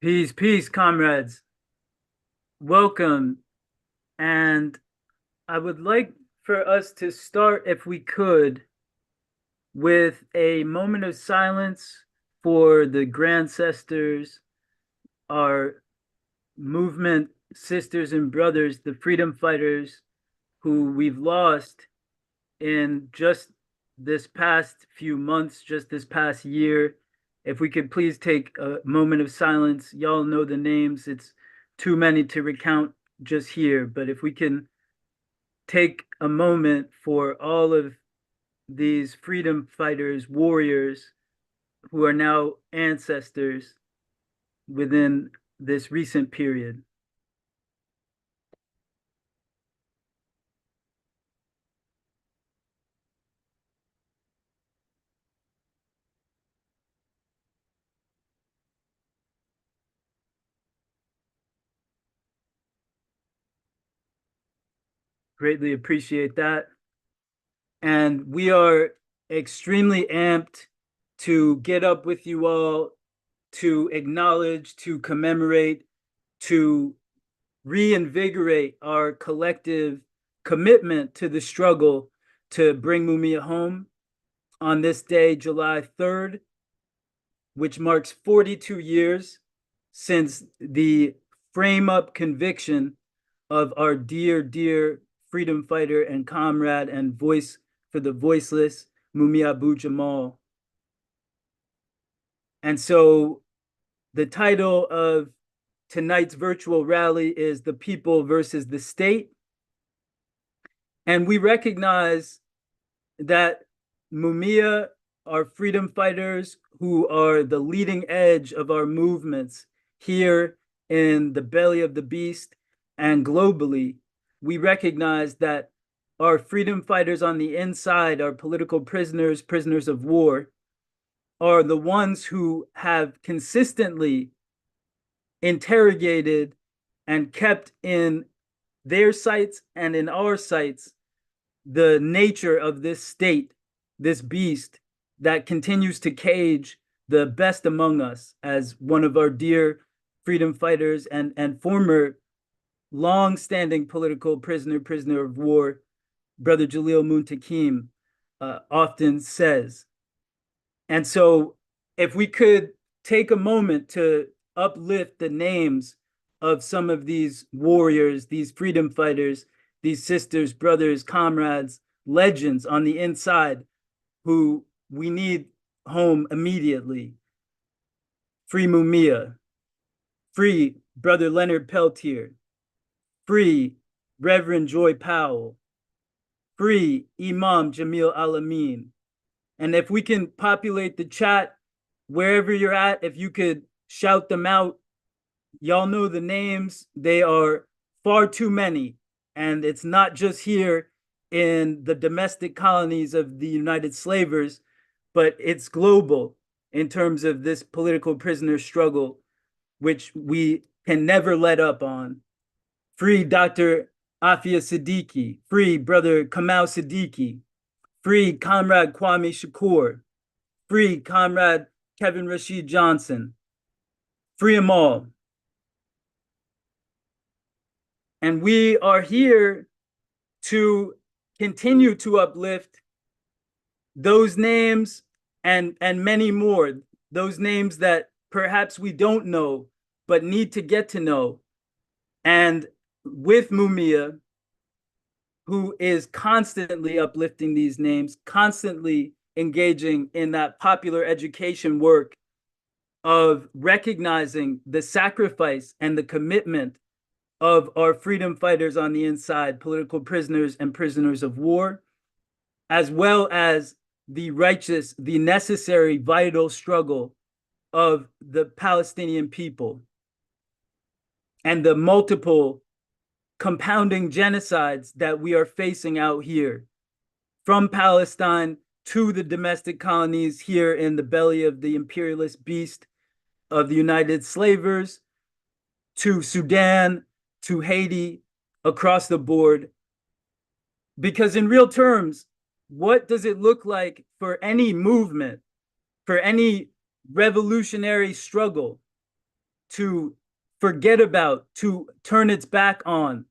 Peace, peace, comrades. Welcome. And I would like for us to start, if we could, with a moment of silence for the grandcestors, our movement sisters and brothers, the freedom fighters who we've lost in just this past few months, just this past year. If we could please take a moment of silence. Y'all know the names. It's too many to recount just here, but if we can take a moment for all of these freedom fighters, warriors who are now ancestors within this recent period. Greatly appreciate that. And we are extremely amped to get up with you all, to acknowledge, to commemorate, to reinvigorate our collective commitment to the struggle to bring Mumia home on this day, July 3rd, which marks 42 years since the frame up conviction of our dear, dear freedom fighter and comrade and voice for the voiceless, Mumia Abu Jamal. And so the title of tonight's virtual rally is The People versus the State. And we recognize that Mumia, our freedom fighters who are the leading edge of our movements here in the belly of the beast and globally, we recognize that our freedom fighters on the inside, our political prisoners, prisoners of war, are the ones who have consistently interrogated and kept in their sights and in our sights the nature of this state, this beast that continues to cage the best among us, as one of our dear freedom fighters and former long-standing political prisoner of war, Brother Jalil Muntakim, often says. And so if we could take a moment to uplift the names of some of these warriors, these freedom fighters, these sisters, brothers, comrades, legends on the inside who we need home immediately. Free Mumia, free Brother Leonard Peltier, free Reverend Joy Powell, free Imam Jamil Alamin. And if we can populate the chat wherever you're at, if you could shout them out, y'all know the names. They are far too many. And it's not just here in the domestic colonies of the United Slavers, but it's global in terms of this political prisoner struggle, which we can never let up on. Free Dr. Afia Siddiqui, free Brother Kamal Siddiqui, free Comrade Kwame Shakur, free Comrade Kevin Rashid Johnson, free them all. And we are here to continue to uplift those names and many more, those names that perhaps we don't know, but need to get to know. And with Mumia, who is constantly uplifting these names, constantly engaging in that popular education work of recognizing the sacrifice and the commitment of our freedom fighters on the inside, political prisoners and prisoners of war, as well as the righteous, the necessary, vital struggle of the Palestinian people and the multiple compounding genocides that we are facing out here, from Palestine to the domestic colonies here in the belly of the imperialist beast of the United Slavers, to Sudan, to Haiti, across the board. Because in real terms, what does it look like for any movement, for any revolutionary struggle to forget about, to turn its back on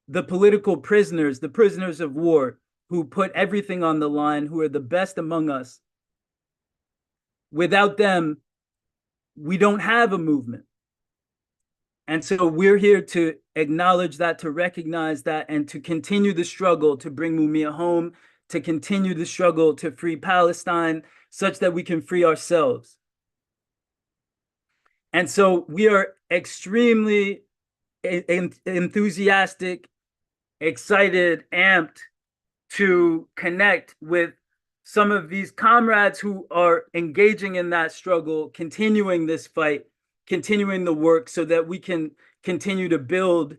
the political prisoners, the prisoners of war, who put everything on the line, who are the best among us. Without them, we don't have a movement. And so we're here to acknowledge that, to recognize that, and to continue the struggle to bring Mumia home, to continue the struggle to free Palestine such that we can free ourselves. And so we are extremely enthusiastic, excited, amped to connect with some of these comrades who are engaging in that struggle, continuing this fight, continuing the work so that we can continue to build,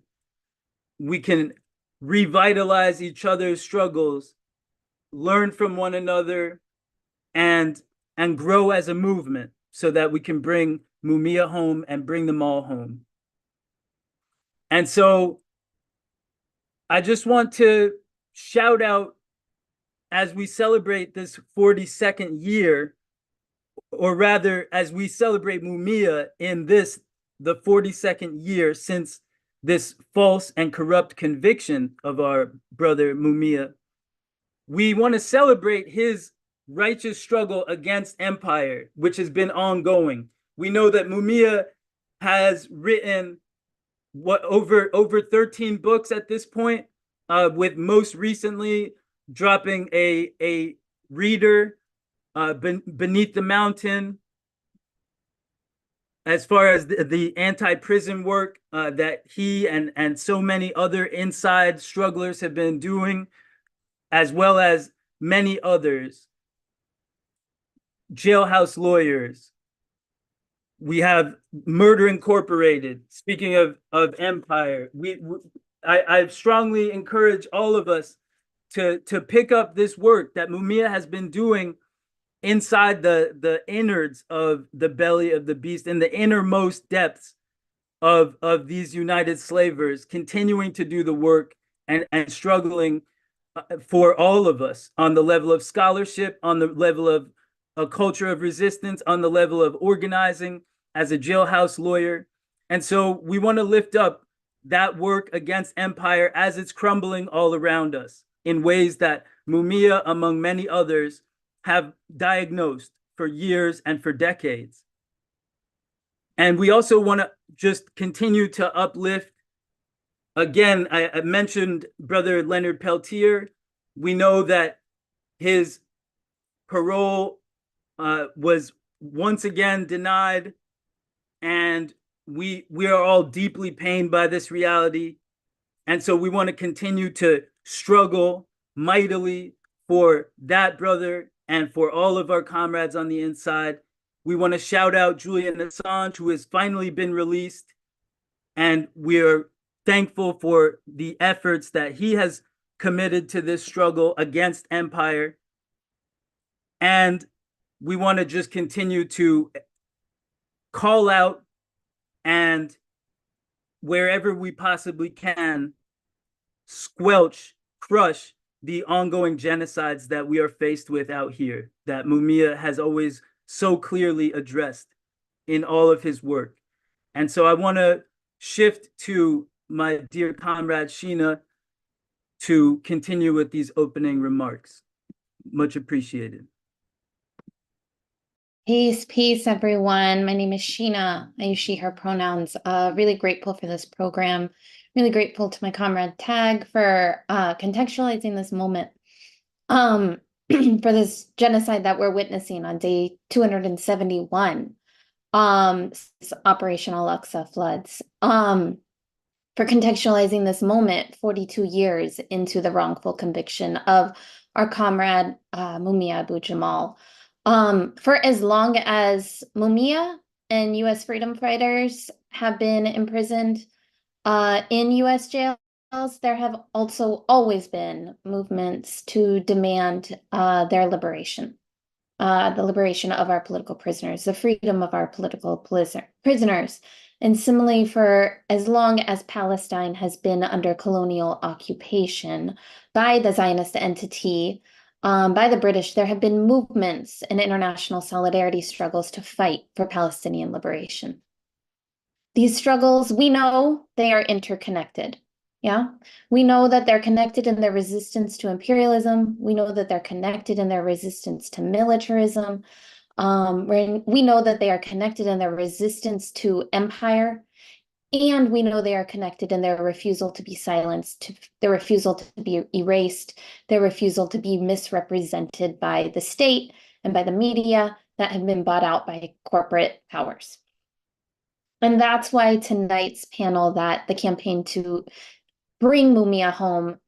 we can revitalize each other's struggles, learn from one another, and grow as a movement so that we can bring Mumia home and bring them all home. And so I just want to shout out, as we celebrate this 42nd year, or rather, as we celebrate Mumia in this, the 42nd year since this false and corrupt conviction of our brother Mumia, we want to celebrate his righteous struggle against empire, which has been ongoing. We know that Mumia has written over 13 books at this point, with most recently dropping a reader, Beneath the Mountain, as far as the anti-prison work that he and so many other inside strugglers have been doing, as well as many others. Jailhouse Lawyers. We have Murder Incorporated. Speaking of empire, I strongly encourage all of us to pick up this work that Mumia has been doing inside the innards of the belly of the beast, in the innermost depths of these United Slavers, continuing to do the work and struggling for all of us on the level of scholarship, on the level of a culture of resistance, on the level of organizing as a jailhouse lawyer. And so we want to lift up that work against empire as it's crumbling all around us in ways that Mumia, among many others, have diagnosed for years and for decades. And we also want to just continue to uplift. Again, I mentioned Brother Leonard Peltier. We know that his parole was once again denied, and we are all deeply pained by this reality. And so we want to continue to struggle mightily for that brother and for all of our comrades on the inside. We want to shout out Julian Assange, who has finally been released, and we're thankful for the efforts that he has committed to this struggle against empire. And we want to just continue to call out, and wherever we possibly can, squelch, crush the ongoing genocides that we are faced with out here, that Mumia has always so clearly addressed in all of his work. And so I want to shift to my dear comrade Sheena to continue with these opening remarks. Much appreciated. Peace, everyone. My name is Sheena. I use she, her pronouns. Really grateful for this program. Really grateful to my comrade Tag for contextualizing this moment for this genocide that we're witnessing on day 271, Operation Al-Aqsa floods. For contextualizing this moment 42 years into the wrongful conviction of our comrade Mumia Abu Jamal. For as long as Mumia and U.S. freedom fighters have been imprisoned in U.S. jails, there have also always been movements to demand their liberation, the liberation of our political prisoners, the freedom of our political prisoners. And similarly, for as long as Palestine has been under colonial occupation by the Zionist entity, by the British, there have been movements and international solidarity struggles to fight for Palestinian liberation. These struggles, we know they are interconnected. Yeah. We know that they're connected in their resistance to imperialism. We know that they're connected in their resistance to militarism. We know that they are connected in their resistance to empire. And we know they are connected in their refusal to be silenced, their refusal to be erased, their refusal to be misrepresented by the state and by the media that have been bought out by corporate powers. And that's why tonight's panel, that the campaign to bring Mumia home,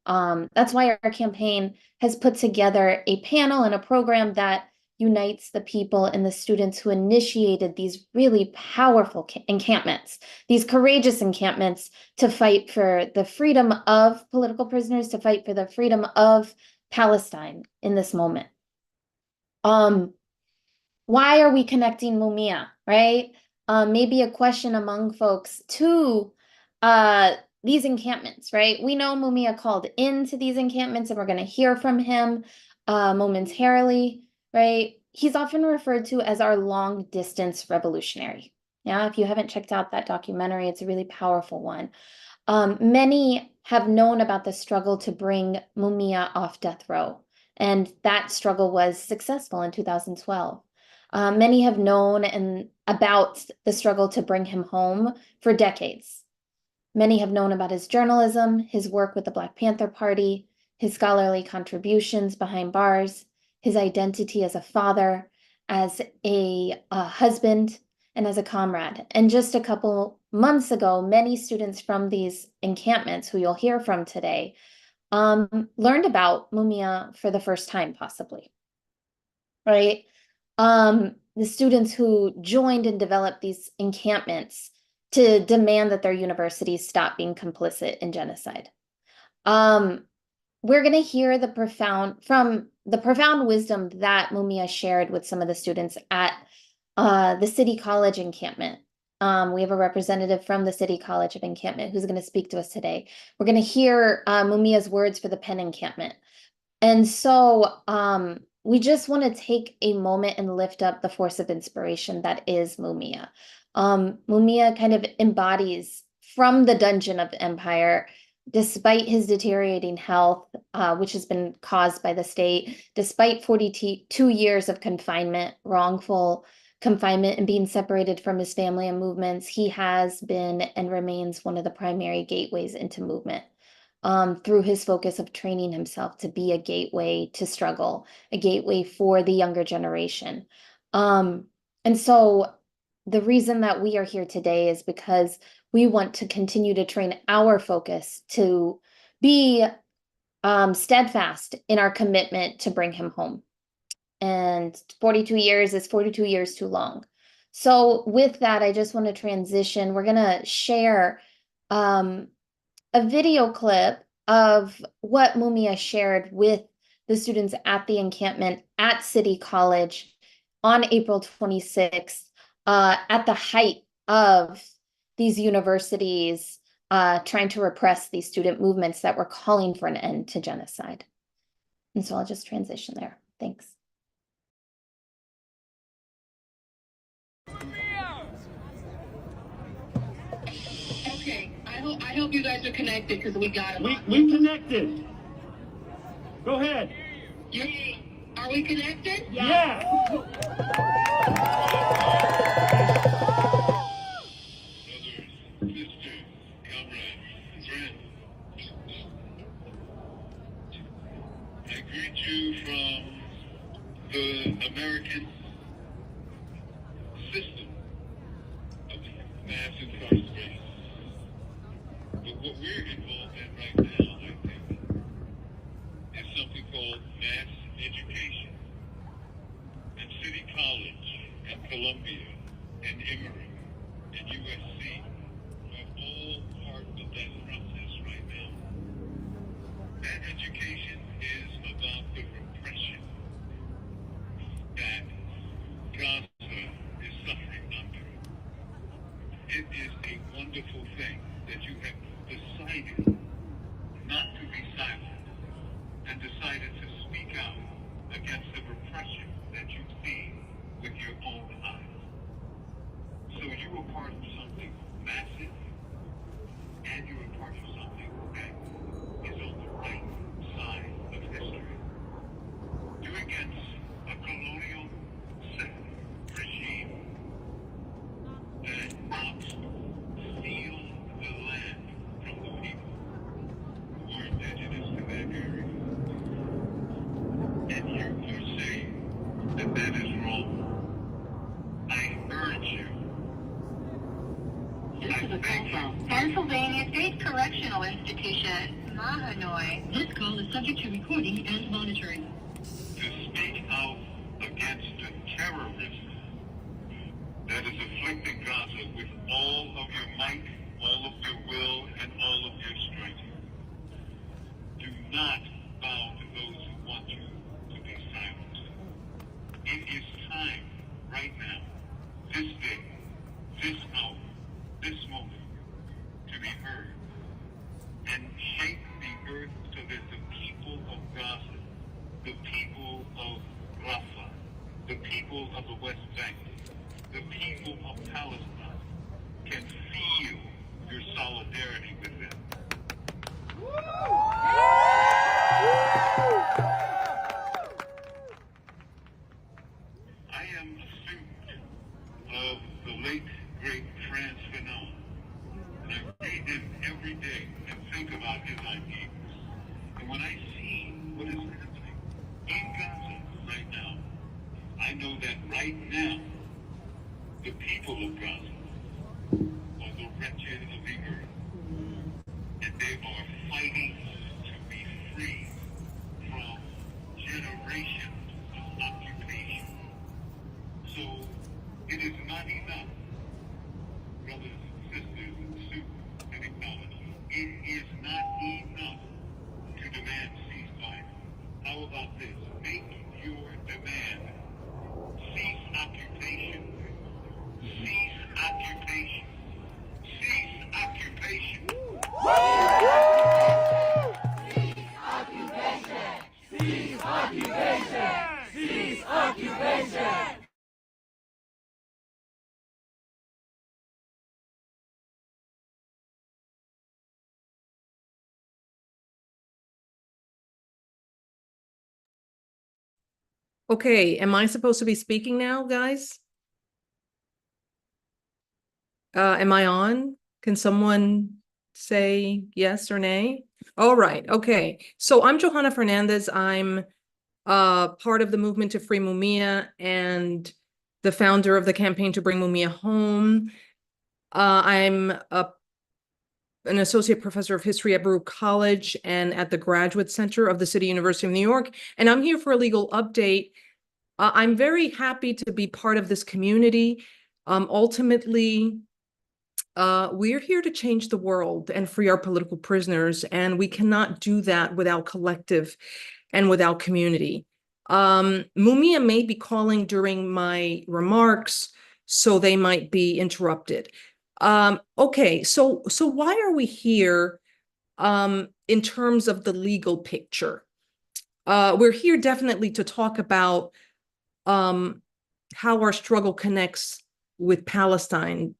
that's why our campaign has put together a panel and a program that unites the people and the students who initiated these really powerful encampments, these courageous encampments to fight for the freedom of political prisoners, to fight for the freedom of Palestine in this moment. Why are we connecting Mumia, right? Maybe a question among folks to these encampments, right? We know Mumia called into these encampments, and we're going to hear from him momentarily, right? He's often referred to as our long distance revolutionary. Yeah, if you haven't checked out that documentary, it's a really powerful one. Many have known about the struggle to bring Mumia off death row, and that struggle was successful in 2012. Many have known about the struggle to bring him home for decades. Many have known about his journalism, his work with the Black Panther Party, his scholarly contributions behind bars, his identity as a father, as a husband, and as a comrade. And just a couple months ago, many students from these encampments, who you'll hear from today, learned about Mumia for the first time, possibly, right? The students who joined and developed these encampments to demand that their universities stop being complicit in genocide. We're going to hear the profound wisdom that Mumia shared with some of the students at the City College encampment. We have a representative from the City College of Encampment who's going to speak to us today. We're going to hear Mumia's words for the Penn encampment. And so we just want to take a moment and lift up the force of inspiration that is Mumia. Mumia kind of embodies from the dungeon of empire, despite his deteriorating health, which has been caused by the state, despite 42 years of confinement, wrongful confinement, and being separated from his family and movements, he has been and remains one of the primary gateways into movement. Through his focus of training himself to be a gateway to struggle, a gateway for the younger generation. And so the reason that we are here today is because we want to continue to train our focus to be steadfast in our commitment to bring him home. And 42 years is 42 years too long. So with that, I just want to transition. We're going to share a video clip of what Mumia shared with the students at the encampment at City College on April 26th, at the height of these universities trying to repress these student movements that were calling for an end to genocide. And so I'll just transition there. Thanks. Okay, I hope you guys are connected because we got them. We connected. Go ahead. Are we connected? Yeah. I greet you from the American system of mass incarceration. But what we're involved in right now, I think, is something called mass education. And City College, and Columbia, and Emory, and USC are all part of that process right now. That education is about the repression that Gaza is suffering under. It is a wonderful thing that you have decided not to be silent and decided to speak out against the repression that you see with your own eyes. So you are part of something massive. correctional institution, Mahanoy. This call is subject to recording and monitoring. To speak out against the terrorism that is afflicting Gaza with all of your might, all of your will, and all of your strength. Do not bow to those who want you to be silent. It is time, right now, this day, this hour, this moment, to be heard and shake the earth so that the people of Gaza, the people of Rafah, the people of the West Bank, the people of Palestine can feel your solidarity with them. I am a student of the late, great Frantz Fanon, and I read him every day and think about his ideas. And when I see what is happening in Gaza right now, I know that right now, the people of Gaza are the wretched of the earth, and they are fighting to be free from generations of occupation. So it is not enough, brothers and sisters and students and acknowledge, it is not enough to demand ceasefire. How about this? Make your demand. Cease occupation. Cease occupation. Cease occupation. Cease occupation! Cease occupation! Okay, am I supposed to be speaking now, guys? Am I on? Can someone say yes or nay? All right, okay. So I'm Johanna Fernandez. I'm part of the movement to free Mumia and the founder of the campaign to bring Mumia home. I'm an associate professor of history at Baruch College and at the Graduate Center of the City University of New York. And I'm here for a legal update. I'm very happy to be part of this community. Ultimately, we're here to change the world and free our political prisoners, and we cannot do that without collective and without community. Mumia may be calling during my remarks, so they might be interrupted. Okay, so why are we here in terms of the legal picture? We're here definitely to talk about how our struggle connects with Palestine,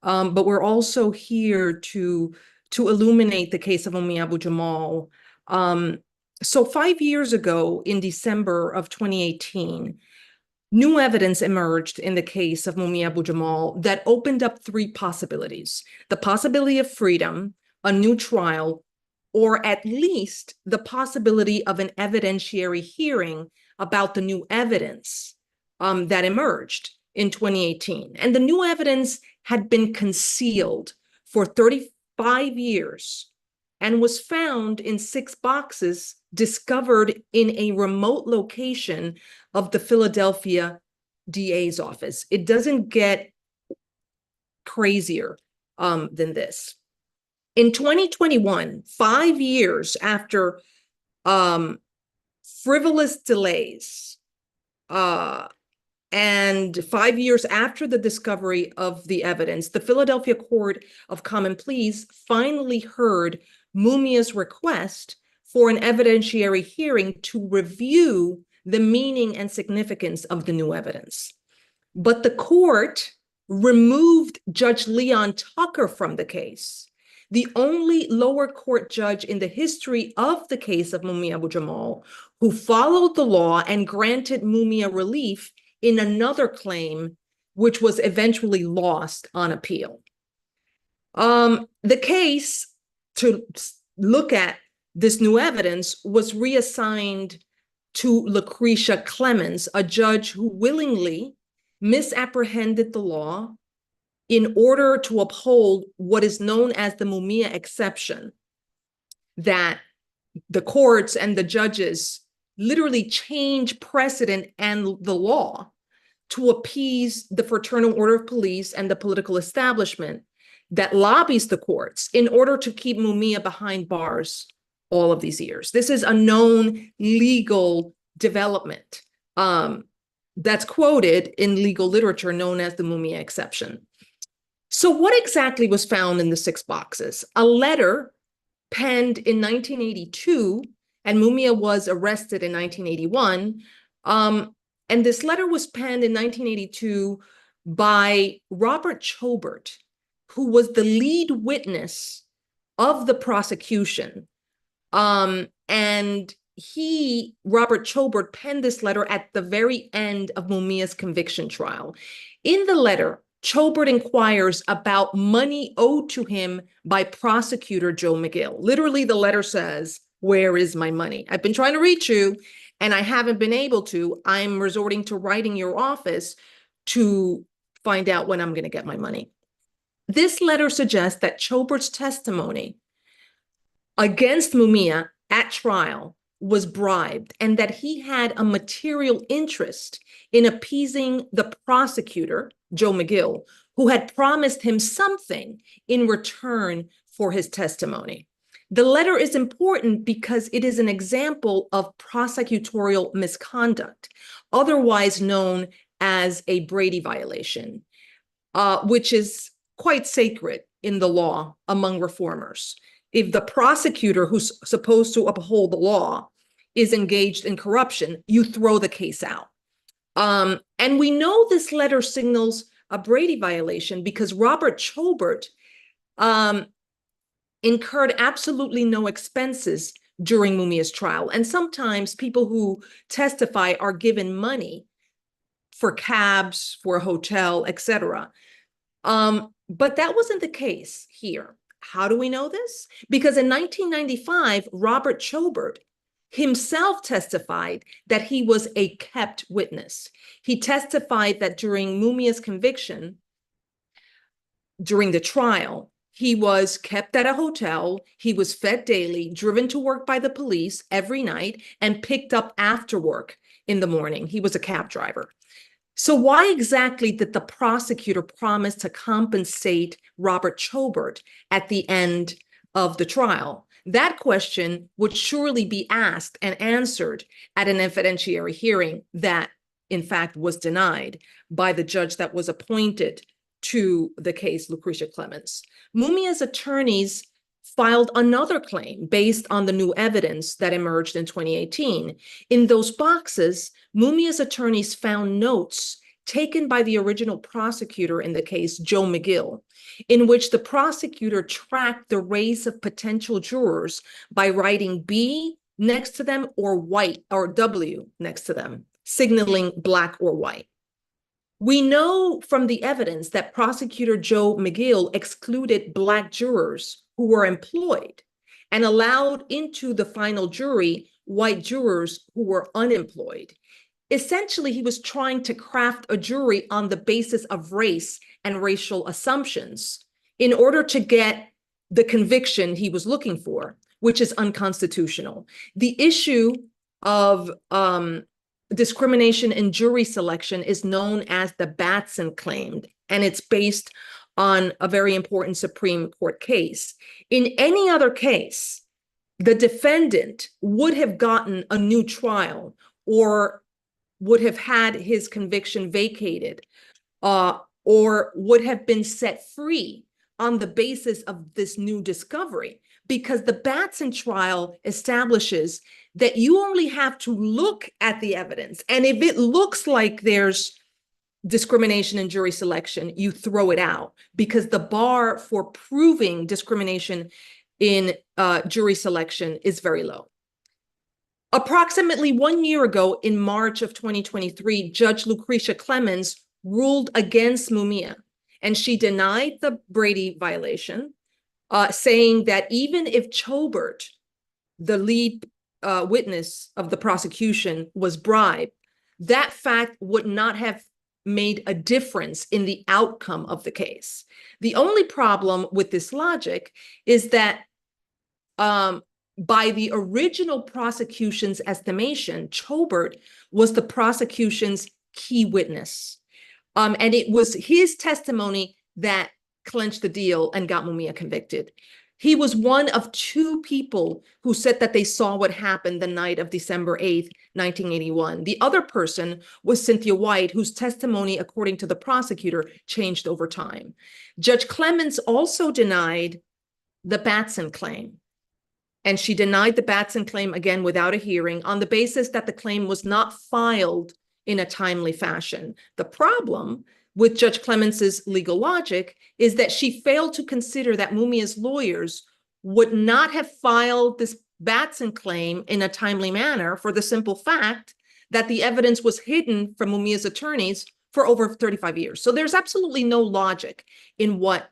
but we're also here to illuminate the case of Mumia Abu-Jamal. So 5 years ago, in December of 2018, new evidence emerged in the case of Mumia Abu-Jamal that opened up three possibilities: the possibility of freedom, a new trial, or at least the possibility of an evidentiary hearing about the new evidence that emerged in 2018. And the new evidence had been concealed for 35 years and was found in 6 boxes discovered in a remote location of the Philadelphia DA's office. It doesn't get crazier than this. In 2021, 5 years after frivolous delays, and 5 years after the discovery of the evidence, the Philadelphia Court of Common Pleas finally heard Mumia's request for an evidentiary hearing to review the meaning and significance of the new evidence. But the court removed Judge Leon Tucker from the case, the only lower court judge in the history of the case of Mumia Abu-Jamal who followed the law and granted Mumia relief in another claim, which was eventually lost on appeal. The case, to look at this new evidence, was reassigned to Lucretia Clemens, a judge who willingly misapprehended the law, in order to uphold what is known as the Mumia exception, that the courts and the judges literally change precedent and the law to appease the Fraternal Order of Police and the political establishment that lobbies the courts in order to keep Mumia behind bars all of these years. This is a known legal development that's quoted in legal literature known as the Mumia exception. So what exactly was found in the 6 boxes? A letter penned in 1982, and Mumia was arrested in 1981. And this letter was penned in 1982 by Robert Chobert, who was the lead witness of the prosecution. And Robert Chobert, penned this letter at the very end of Mumia's conviction trial. In the letter, Chobert inquires about money owed to him by prosecutor Joe McGill. Literally, the letter says, "Where is my money? I've been trying to reach you and I haven't been able to. I'm resorting to writing your office to find out when I'm going to get my money." This letter suggests that Chobert's testimony against Mumia at trial was bribed and that he had a material interest in appeasing the prosecutor, Joe McGill, who had promised him something in return for his testimony. The letter is important because it is an example of prosecutorial misconduct, otherwise known as a Brady violation, which is quite sacred in the law among reformers. If the prosecutor who's supposed to uphold the law is engaged in corruption, you throw the case out. And we know this letter signals a Brady violation because Robert Chobert incurred absolutely no expenses during Mumia's trial. And sometimes people who testify are given money for cabs, for a hotel, etc. But that wasn't the case here. How do we know this? Because in 1995, Robert Chobert himself testified that he was a kept witness. He testified that during Mumia's conviction, during the trial, he was kept at a hotel, he was fed daily, driven to work by the police every night, and picked up after work in the morning. He was a cab driver. So why exactly did the prosecutor promise to compensate Robert Chobert at the end of the trial? That question would surely be asked and answered at an evidentiary hearing that, in fact, was denied by the judge that was appointed to the case, Lucretia Clemens. Mumia's attorneys filed another claim based on the new evidence that emerged in 2018. In those boxes, Mumia's attorneys found notes taken by the original prosecutor in the case, Joe McGill, in which the prosecutor tracked the race of potential jurors by writing B next to them or white or W next to them, signaling black or white. We know from the evidence that prosecutor Joe McGill excluded black jurors who were employed and allowed into the final jury white jurors who were unemployed. Essentially, he was trying to craft a jury on the basis of race and racial assumptions in order to get the conviction he was looking for, which is unconstitutional. The issue of discrimination in jury selection is known as the Batson claim, and it's based on a very important Supreme Court case. In any other case, the defendant would have gotten a new trial or would have had his conviction vacated or would have been set free on the basis of this new discovery, because the Batson trial establishes that you only have to look at the evidence. And if it looks like there's discrimination in jury selection, you throw it out, because the bar for proving discrimination in jury selection is very low. Approximately 1 year ago, in March of 2023, Judge Lucretia Clemens ruled against Mumia, and she denied the Brady violation, saying that even if Chobert, the lead witness of the prosecution, was bribed, that fact would not have made a difference in the outcome of the case. The only problem with this logic is that by the original prosecution's estimation, Chobert was the prosecution's key witness. And it was his testimony that clinched the deal and got Mumia convicted. He was one of two people who said that they saw what happened the night of December 8th, 1981. The other person was Cynthia White, whose testimony, according to the prosecutor, changed over time. Judge Clemens also denied the Batson claim. And she denied the Batson claim again without a hearing on the basis that the claim was not filed in a timely fashion. The problem with Judge Clemens's legal logic is that she failed to consider that Mumia's lawyers would not have filed this Batson claim in a timely manner for the simple fact that the evidence was hidden from Mumia's attorneys for over 35 years. So there's absolutely no logic in what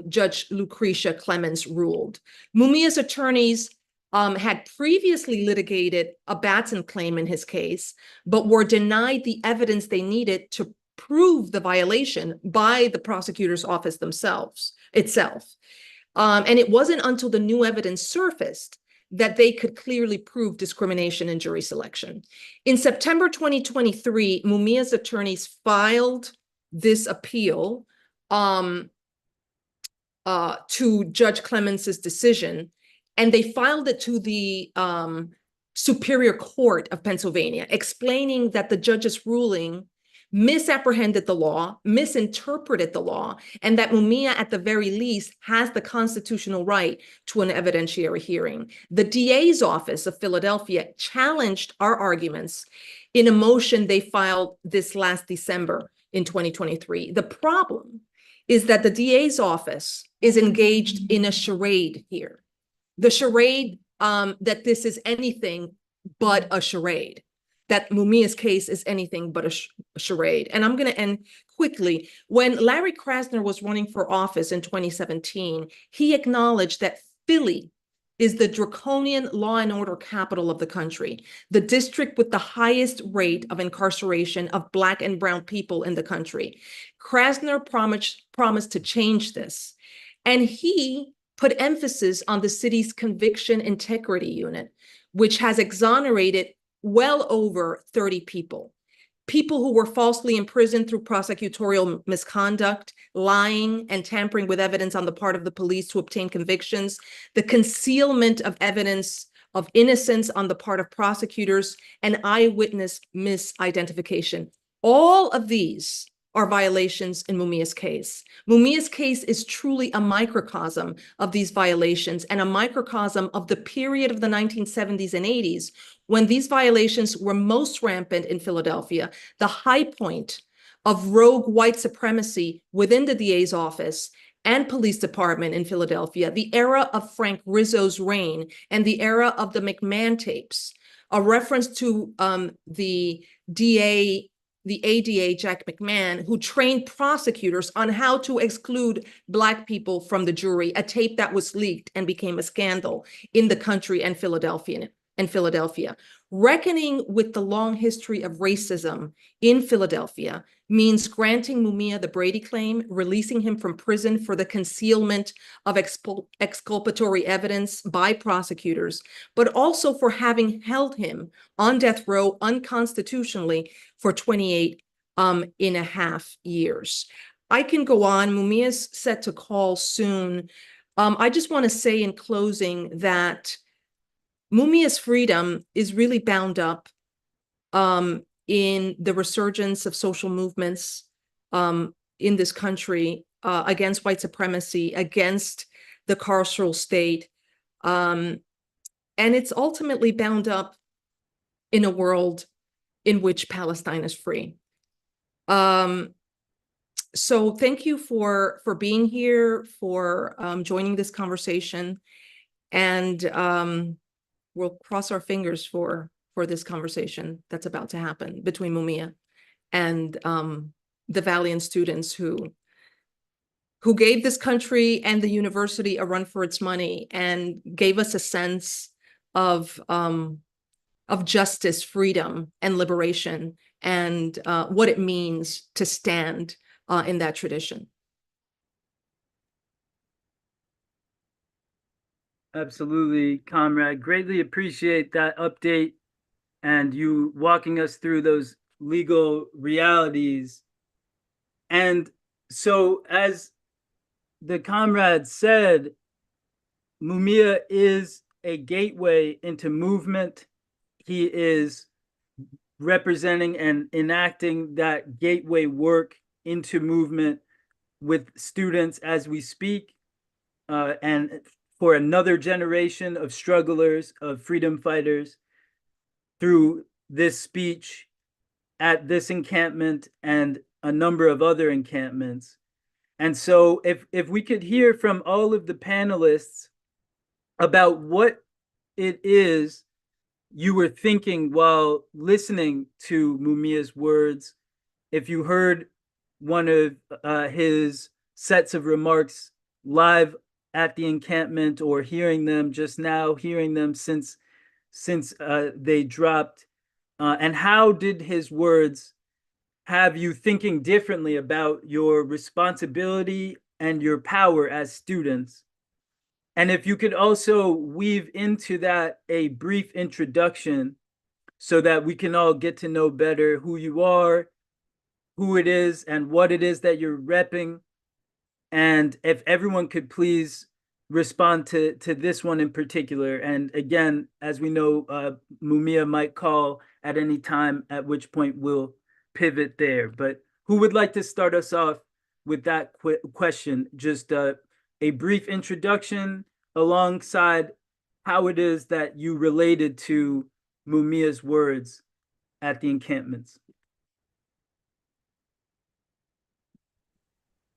Judge Lucretia Clemens ruled. Mumia's attorneys had previously litigated a Batson claim in his case, but were denied the evidence they needed to prove the violation by the prosecutor's office itself. And it wasn't until the new evidence surfaced that they could clearly prove discrimination in jury selection. In September 2023, Mumia's attorneys filed this appeal to Judge Clemens's decision, and they filed it to the Superior Court of Pennsylvania, explaining that the judge's ruling misapprehended the law, misinterpreted the law, and that Mumia, at the very least, has the constitutional right to an evidentiary hearing. The DA's office of Philadelphia challenged our arguments in a motion they filed this last December in 2023. The problem is that the DA's office is engaged in a charade here. The charade that this is anything but a charade, that Mumia's case is anything but a charade. And I'm going to end quickly. When Larry Krasner was running for office in 2017, he acknowledged that Philly is the draconian law and order capital of the country, the district with the highest rate of incarceration of Black and brown people in the country. Krasner promised to change this, and he put emphasis on the city's conviction integrity unit, which has exonerated well over 30 people who were falsely imprisoned through prosecutorial misconduct, lying, and tampering with evidence on the part of the police to obtain convictions, the concealment of evidence of innocence on the part of prosecutors, and eyewitness misidentification. All of these are violations in Mumia's case. Mumia's case is truly a microcosm of these violations and a microcosm of the period of the 1970s and 80s when these violations were most rampant in Philadelphia, the high point of rogue white supremacy within the DA's office and police department in Philadelphia, the era of Frank Rizzo's reign, and the era of the McMahon tapes. A reference to the ADA, Jack McMahon, who trained prosecutors on how to exclude Black people from the jury, a tape that was leaked and became a scandal in the country and Philadelphia. Reckoning with the long history of racism in Philadelphia means granting Mumia the Brady claim, releasing him from prison for the concealment of exculpatory evidence by prosecutors, but also for having held him on death row unconstitutionally for 28 and a half years. I can go on. Mumia's set to call soon. I just want to say in closing that Mumia's freedom is really bound up in the resurgence of social movements in this country against white supremacy, against the carceral state. And it's ultimately bound up in a world in which Palestine is free. So thank you for being here, for joining this conversation. And we'll cross our fingers for this conversation that's about to happen between Mumia and the valiant students who gave this country and the university a run for its money and gave us a sense of justice, freedom, and liberation and what it means to stand in that tradition. Absolutely, comrade. Greatly appreciate that update and you walking us through those legal realities. And so, as the comrade said, Mumia is a gateway into movement. He is representing and enacting that gateway work into movement with students as we speak, and for another generation of strugglers, of freedom fighters, through this speech at this encampment and a number of other encampments. And so if we could hear from all of the panelists about what it is you were thinking while listening to Mumia's words, if you heard one of his sets of remarks live at the encampment or hearing them just now, hearing them since they dropped, and how did his words have you thinking differently about your responsibility and your power as students? And if you could also weave into that a brief introduction so that we can all get to know better who you are, who it is, and what it is that you're repping. And if everyone could please respond to this one in particular. And again, as we know, Mumia might call at any time, at which point we'll pivot there. But who would like to start us off with that question? Just a brief introduction alongside how it is that you related to Mumia's words at the encampments.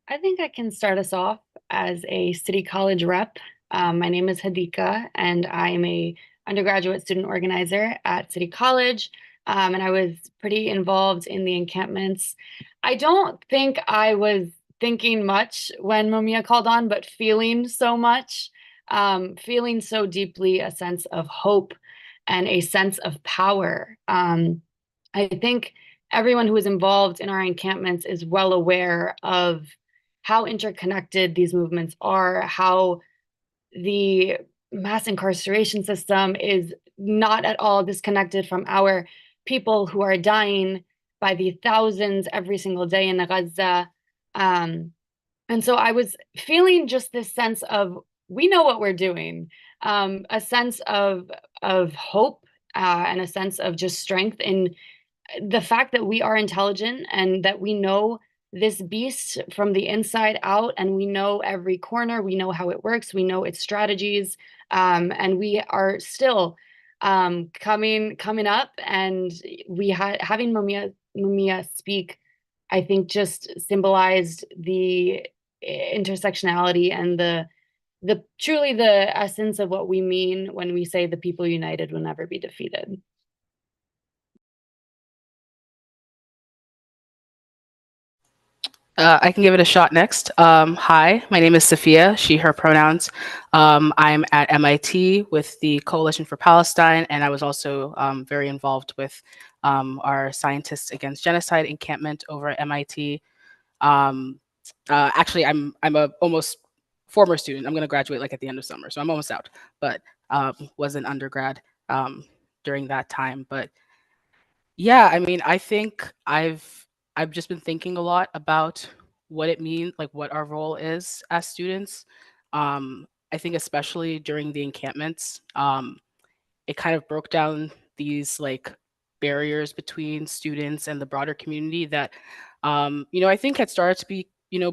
I think I can start us off as a City College rep. My name is Hadika, and I'm a undergraduate student organizer at City College, and I was pretty involved in the encampments. I don't think I was thinking much when Mumia called on, but feeling so much, feeling so deeply a sense of hope and a sense of power. I think everyone who is involved in our encampments is well aware of how interconnected these movements are, how the mass incarceration system is not at all disconnected from our people who are dying by the thousands every single day in Gaza. And so I was feeling just this sense of, we know what we're doing, a sense of hope, and a sense of just strength in the fact that we are intelligent and that we know this beast from the inside out, and we know every corner, we know how it works, we know its strategies, and we are still coming up. And we had having Mumia speak, I think, just symbolized the intersectionality and the truly the essence of what we mean when we say the people united will never be defeated. I can give it a shot next. Hi, my name is Sophia, she, her pronouns. I'm at MIT with the Coalition for Palestine, and I was also very involved with our Scientists Against Genocide encampment over at MIT. Actually, I'm a almost former student. I'm going to graduate like at the end of summer, so I'm almost out, but was an undergrad during that time. But yeah, I mean, I think I've just been thinking a lot about what it means, like what our role is as students. I think especially during the encampments, it kind of broke down these like barriers between students and the broader community that, I think had started to be,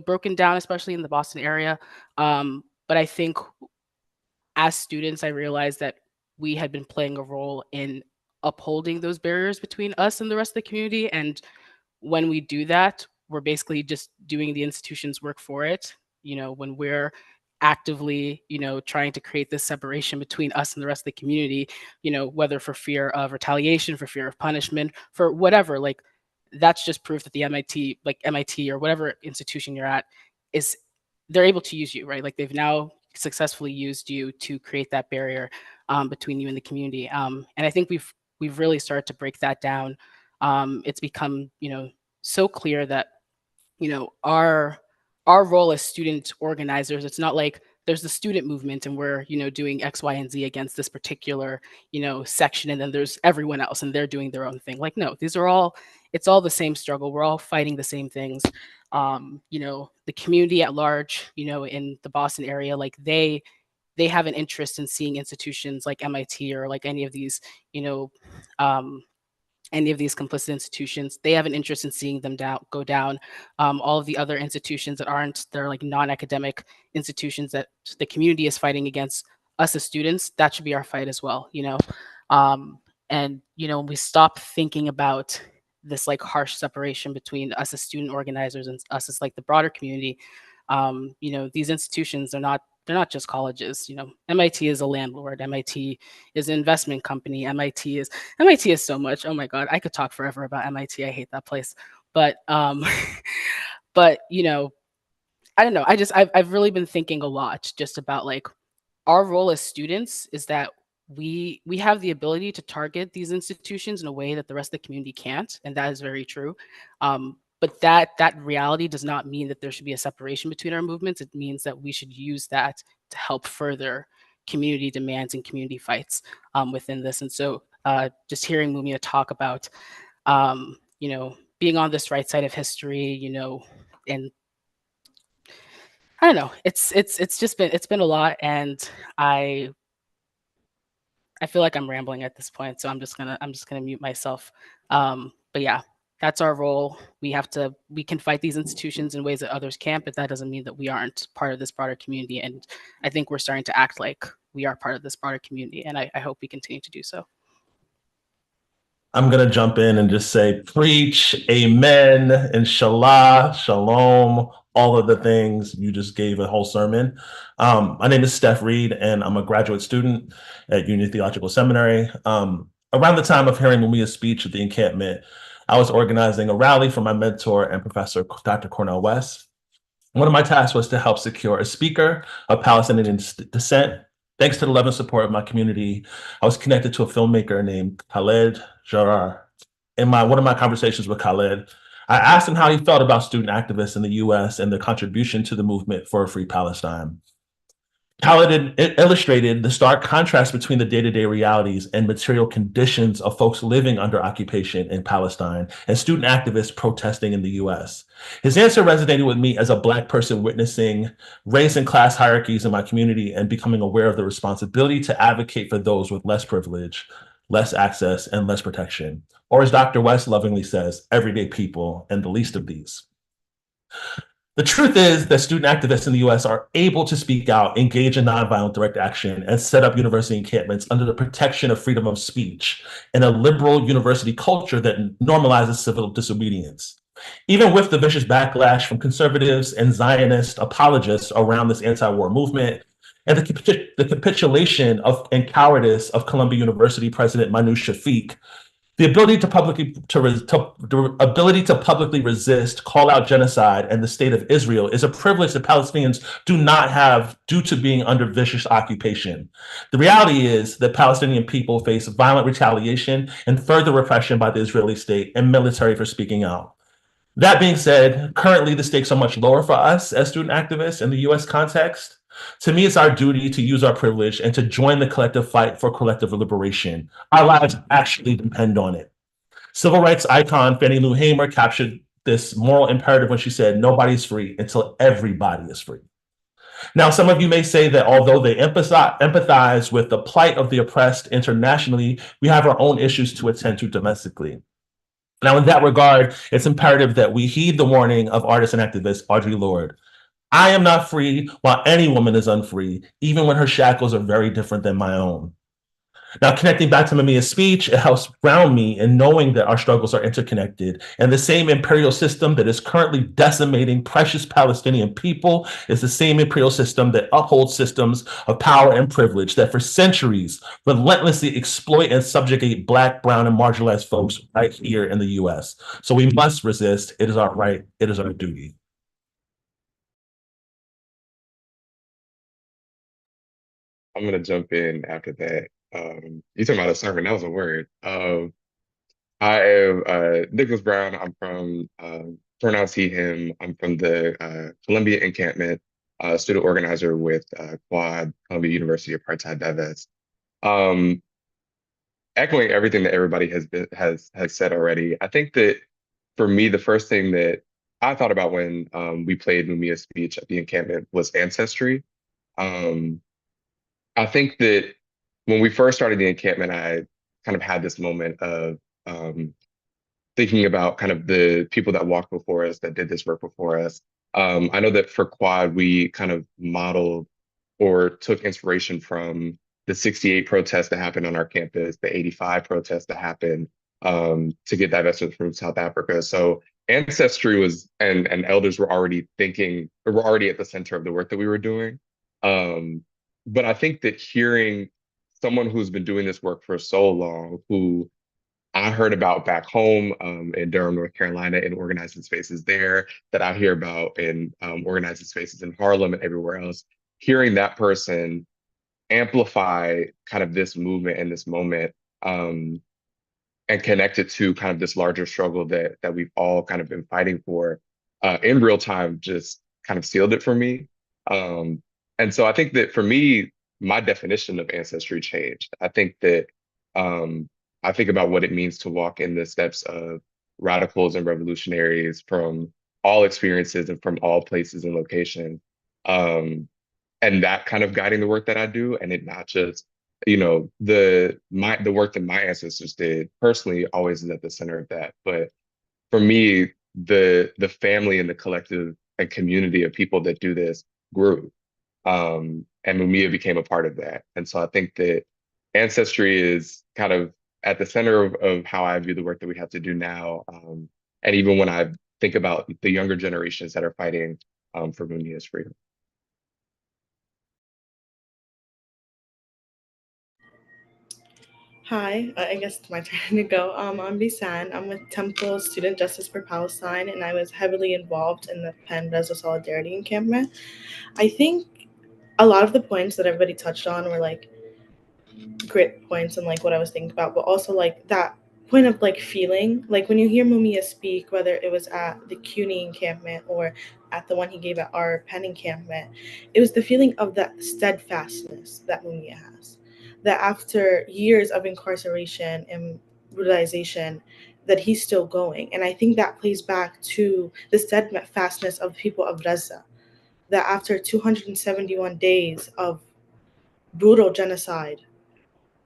broken down, especially in the Boston area. But I think as students, I realized that we had been playing a role in upholding those barriers between us and the rest of the community. And when we do that, we're basically just doing the institution's work for it. When we're actively, trying to create this separation between us and the rest of the community, whether for fear of retaliation, for fear of punishment, for whatever, like that's just proof that the MIT or whatever institution you're at is they're able to use you, right? Like they've now successfully used you to create that barrier between you and the community. And I think we've really started to break that down it's become, so clear that, our role as student organizers, it's not like there's the student movement and we're, doing X, Y, and Z against this particular, section, and then there's everyone else and they're doing their own thing. Like, no, it's all the same struggle. We're all fighting the same things. The community at large, in the Boston area, like they have an interest in seeing institutions like MIT or like you know, um, any of these complicit institutions. They have an interest in seeing them go down. All of the other institutions that aren't, they're like non-academic institutions that the community is fighting against us as students, that should be our fight as well. Um, and, when we stop thinking about this like harsh separation between us as student organizers and us as like the broader community, these institutions are not, they're not just colleges. MIT is a landlord. MIT is an investment company. MIT is so much. Oh my God, I could talk forever about MIT. I hate that place. But but I don't know. I've really been thinking a lot just about like our role as students is that we have the ability to target these institutions in a way that the rest of the community can't, and that is very true. But that reality does not mean that there should be a separation between our movements. It means that we should use that to help further community demands and community fights within this. And so just hearing Mumia talk about being on this right side of history, and I don't know, it's been a lot, and I feel like I'm rambling at this point, so I'm just gonna mute myself. But yeah, that's our role. We can fight these institutions in ways that others can't, but that doesn't mean that we aren't part of this broader community. And I think we're starting to act like we are part of this broader community, and I hope we continue to do so. I'm going to jump in and just say, preach, amen, inshallah, shalom, all of the things. You just gave a whole sermon. My name is Steph Reed, and I'm a graduate student at Union Theological Seminary. Around the time of hearing Mumia's speech at the encampment, I was organizing a rally for my mentor and professor, Dr. Cornel West. One of my tasks was to help secure a speaker of Palestinian descent. Thanks to the love and support of my community, I was connected to a filmmaker named Khaled Jarrar. In one of my conversations with Khaled, I asked him how he felt about student activists in the US and their contribution to the movement for a free Palestine. Khaled illustrated the stark contrast between the day-to-day realities and material conditions of folks living under occupation in Palestine and student activists protesting in the US. His answer resonated with me as a Black person witnessing race and class hierarchies in my community and becoming aware of the responsibility to advocate for those with less privilege, less access, and less protection. Or as Dr. West lovingly says, everyday people and the least of these. The truth is that student activists in the US are able to speak out, engage in nonviolent direct action, and set up university encampments under the protection of freedom of speech in a liberal university culture that normalizes civil disobedience. Even with the vicious backlash from conservatives and Zionist apologists around this anti-war movement, and the capitulation and cowardice of Columbia University President Manu Shafiq, the ability to publicly resist, call out genocide and the state of Israel is a privilege that Palestinians do not have due to being under vicious occupation. The reality is that Palestinian people face violent retaliation and further repression by the Israeli state and military for speaking out. That being said, currently the stakes are much lower for us as student activists in the US context. To me, it's our duty to use our privilege and to join the collective fight for collective liberation. Our lives actually depend on it. Civil rights icon Fannie Lou Hamer captured this moral imperative when she said, nobody's free until everybody is free. Now, some of you may say that although they empathize with the plight of the oppressed internationally, we have our own issues to attend to domestically. Now, in that regard, it's imperative that we heed the warning of artist and activist Audre Lorde. I am not free while any woman is unfree, even when her shackles are very different than my own. Now, connecting back to Mumia's speech, it helps ground me in knowing that our struggles are interconnected. And the same imperial system that is currently decimating precious Palestinian people is the same imperial system that upholds systems of power and privilege that for centuries relentlessly exploit and subjugate Black, brown, and marginalized folks right here in the US. So we must resist. It is our right. It is our duty. I'm gonna jump in after that. You talking about a sermon? That was a word. I am Nicholas Brown. I'm from pronounce he, him. I'm from the Columbia encampment, student organizer with Quad, Columbia University Apartheid Divest. Um, Echoing everything that everybody has said already, I think that for me, the first thing that I thought about when we played Mumia's speech at the encampment was ancestry. Um, I think that when we first started the encampment, I kind of had this moment of um, thinking about kind of the people that walked before us, that did this work before us. I know that for Quad, we kind of modeled or took inspiration from the 68 protests that happened on our campus, the 85 protests that happened to get divestment from South Africa. So ancestry was, and elders were already thinking, or were already at the center of the work that we were doing. Um, but I think that hearing someone who's been doing this work for so long, who I heard about back home in Durham, North Carolina, in organizing spaces there, that I hear about in organizing spaces in Harlem and everywhere else. Hearing that person amplify kind of this movement and this moment, um, and connect it to kind of this larger struggle that we've all kind of been fighting for in real time, just kind of sealed it for me. Um, and so I think that for me, my definition of ancestry changed. I think that um, I think about what it means to walk in the steps of radicals and revolutionaries from all experiences and from all places and locations. And that kind of guiding the work that I do, and it not just, the work that my ancestors did personally always is at the center of that. But for me, the family and the collective and community of people that do this grew. And Mumia became a part of that. And so I think that ancestry is kind of at the center of how I view the work that we have to do now. And even when I think about the younger generations that are fighting for Mumia's freedom. Hi, I guess it's my turn to go. I'm Bisan. I'm with Temple Student Justice for Palestine, and I was heavily involved in the Penn Reza Solidarity encampment. I think a lot of the points that everybody touched on were like great points and like what I was thinking about, but also like that point of like feeling like when you hear Mumia speak, whether it was at the CUNY encampment or at the one he gave at our Penn encampment, it was the feeling of that steadfastness that Mumia has. That after years of incarceration and brutalization, that he's still going. And I think that plays back to the steadfastness of people of Reza. That after 271 days of brutal genocide,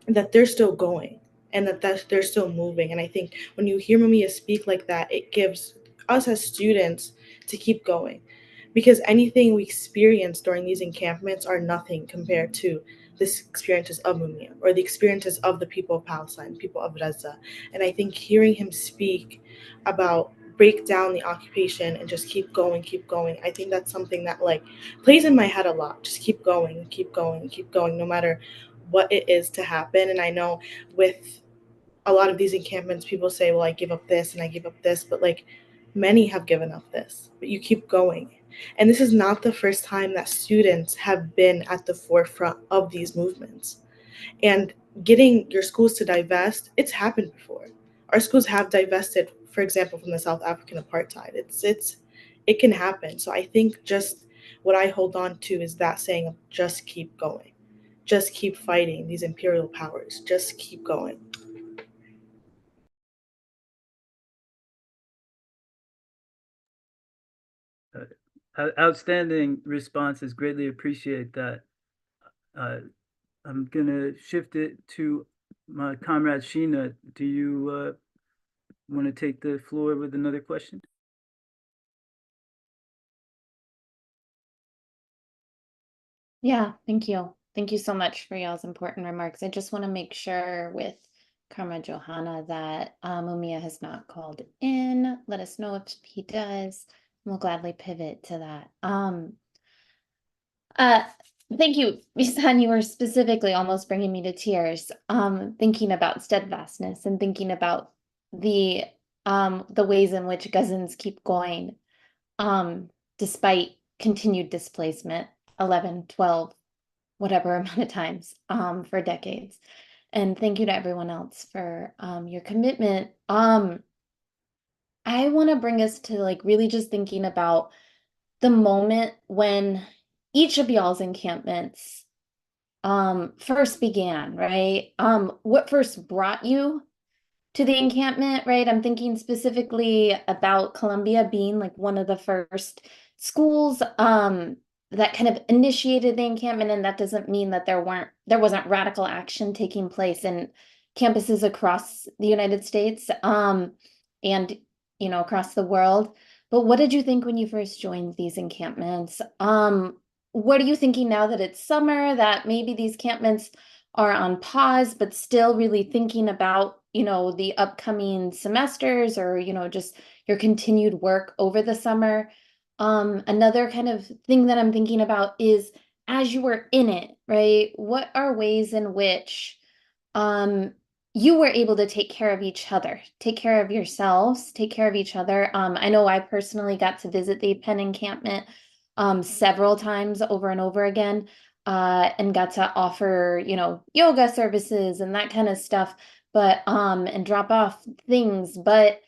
that they're still going and that they're still moving. And I think when you hear Mamiya speak like that, it gives us as students to keep going, because anything we experience during these encampments are nothing compared to this experiences of Mumia or the experiences of the people of Palestine, people of Gaza. And I think hearing him speak about break down the occupation and just keep going, I think that's something that like plays in my head a lot. Just keep going, keep going, keep going, no matter what it is to happen. And I know with a lot of these encampments, people say, well, I give up this and I give up this, but like many have given up this, but you keep going. And this is not the first time that students have been at the forefront of these movements. And getting your schools to divest, it's happened before. Our schools have divested, for example, from the South African apartheid. It can happen. So I think just what I hold on to is that saying of just keep going. Just keep fighting these imperial powers. Just keep going. Outstanding responses. Greatly appreciate that. I'm gonna shift it to my comrade Sheena. Do you want to take the floor with another question? Yeah, thank you. Thank you so much for y'all's important remarks. I just want to make sure with Karma Johanna that Mumia has not called in. Let us know if he does. We'll gladly pivot to that. Uh, thank you, Misan. You were specifically almost bringing me to tears. Thinking about steadfastness and thinking about the ways in which Gazans keep going, despite continued displacement, 11, 12, whatever amount of times, for decades. And thank you to everyone else for your commitment. I want to bring us to like really just thinking about the moment when each of y'all's encampments first began, right? What first brought you to the encampment, right? I'm thinking specifically about Columbia being like one of the first schools that kind of initiated the encampment, and that doesn't mean that there wasn't radical action taking place in campuses across the United States and across the world. But what did you think when you first joined these encampments? What are you thinking now that it's summer, that maybe these encampments are on pause, but still really thinking about, the upcoming semesters or, just your continued work over the summer? Another kind of thing that I'm thinking about is as you were in it, right? What are ways in which um you were able to take care of each other, take care of yourselves, take care of each other? I know I personally got to visit the Penn encampment several times over and over again, and got to offer, yoga services and that kind of stuff, but and drop off things. But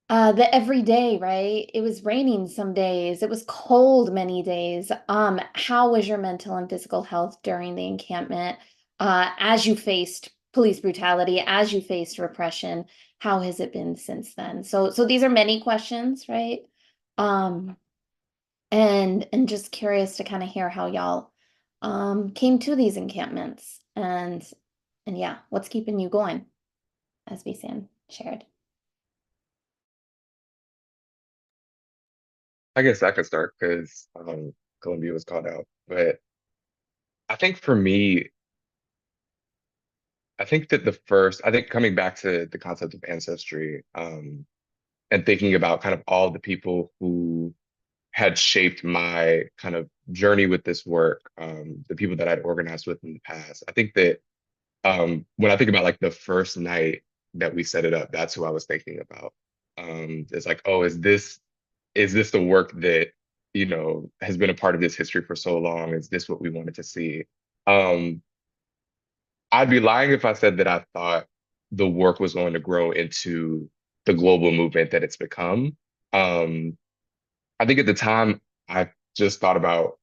the everyday, right? It was raining some days, it was cold many days. How was your mental and physical health during the encampment? As you faced police brutality, as you faced repression, how has it been since then? So these are many questions, right? Um, and just curious to kind of hear how y'all came to these encampments and yeah, what's keeping you going, as Bisan shared. I guess I could start because Columbia was called out. But I think for me, I think coming back to the concept of ancestry, and thinking about kind of all the people who had shaped my kind of journey with this work, the people that I'd organized with in the past. I think that when I think about like the first night that we set it up, that's who I was thinking about. It's like, oh, is this the work that, has been a part of this history for so long? Is this what we wanted to see? Um, I'd be lying if I said that I thought the work was going to grow into the global movement that it's become. Um, I think at the time, I just thought about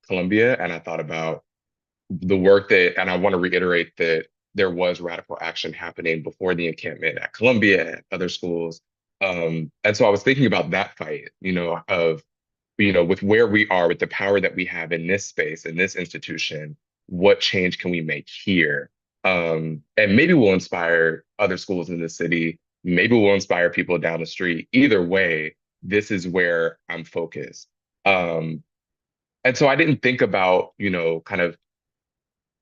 Columbia and I thought about the work that, and I want to reiterate that there was radical action happening before the encampment at Columbia, at other schools. And so I was thinking about that fight, with where we are, with the power that we have in this space, in this institution, what change can we make here? And maybe we'll inspire other schools in the city. Maybe we'll inspire people down the street. Either way, this is where I'm focused. Um, and so I didn't think about, kind of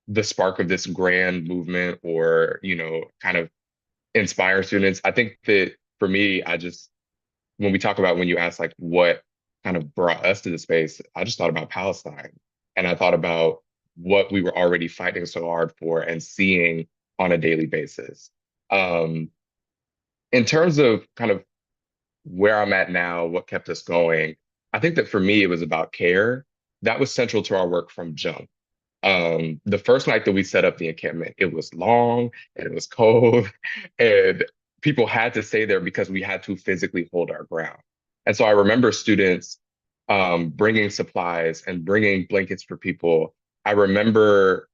the spark of this grand movement or, kind of inspire students. I think that for me, when we talk about, when you ask like what kind of brought us to the space, I just thought about Palestine. And I thought about what we were already fighting so hard for and seeing on a daily basis. Um, in terms of kind of where I'm at now, what kept us going, I think that for me, it was about care. That was central to our work from jump. The first night that we set up the encampment, it was long and it was cold, and people had to stay there because we had to physically hold our ground. And so I remember students bringing supplies and bringing blankets for people. I remember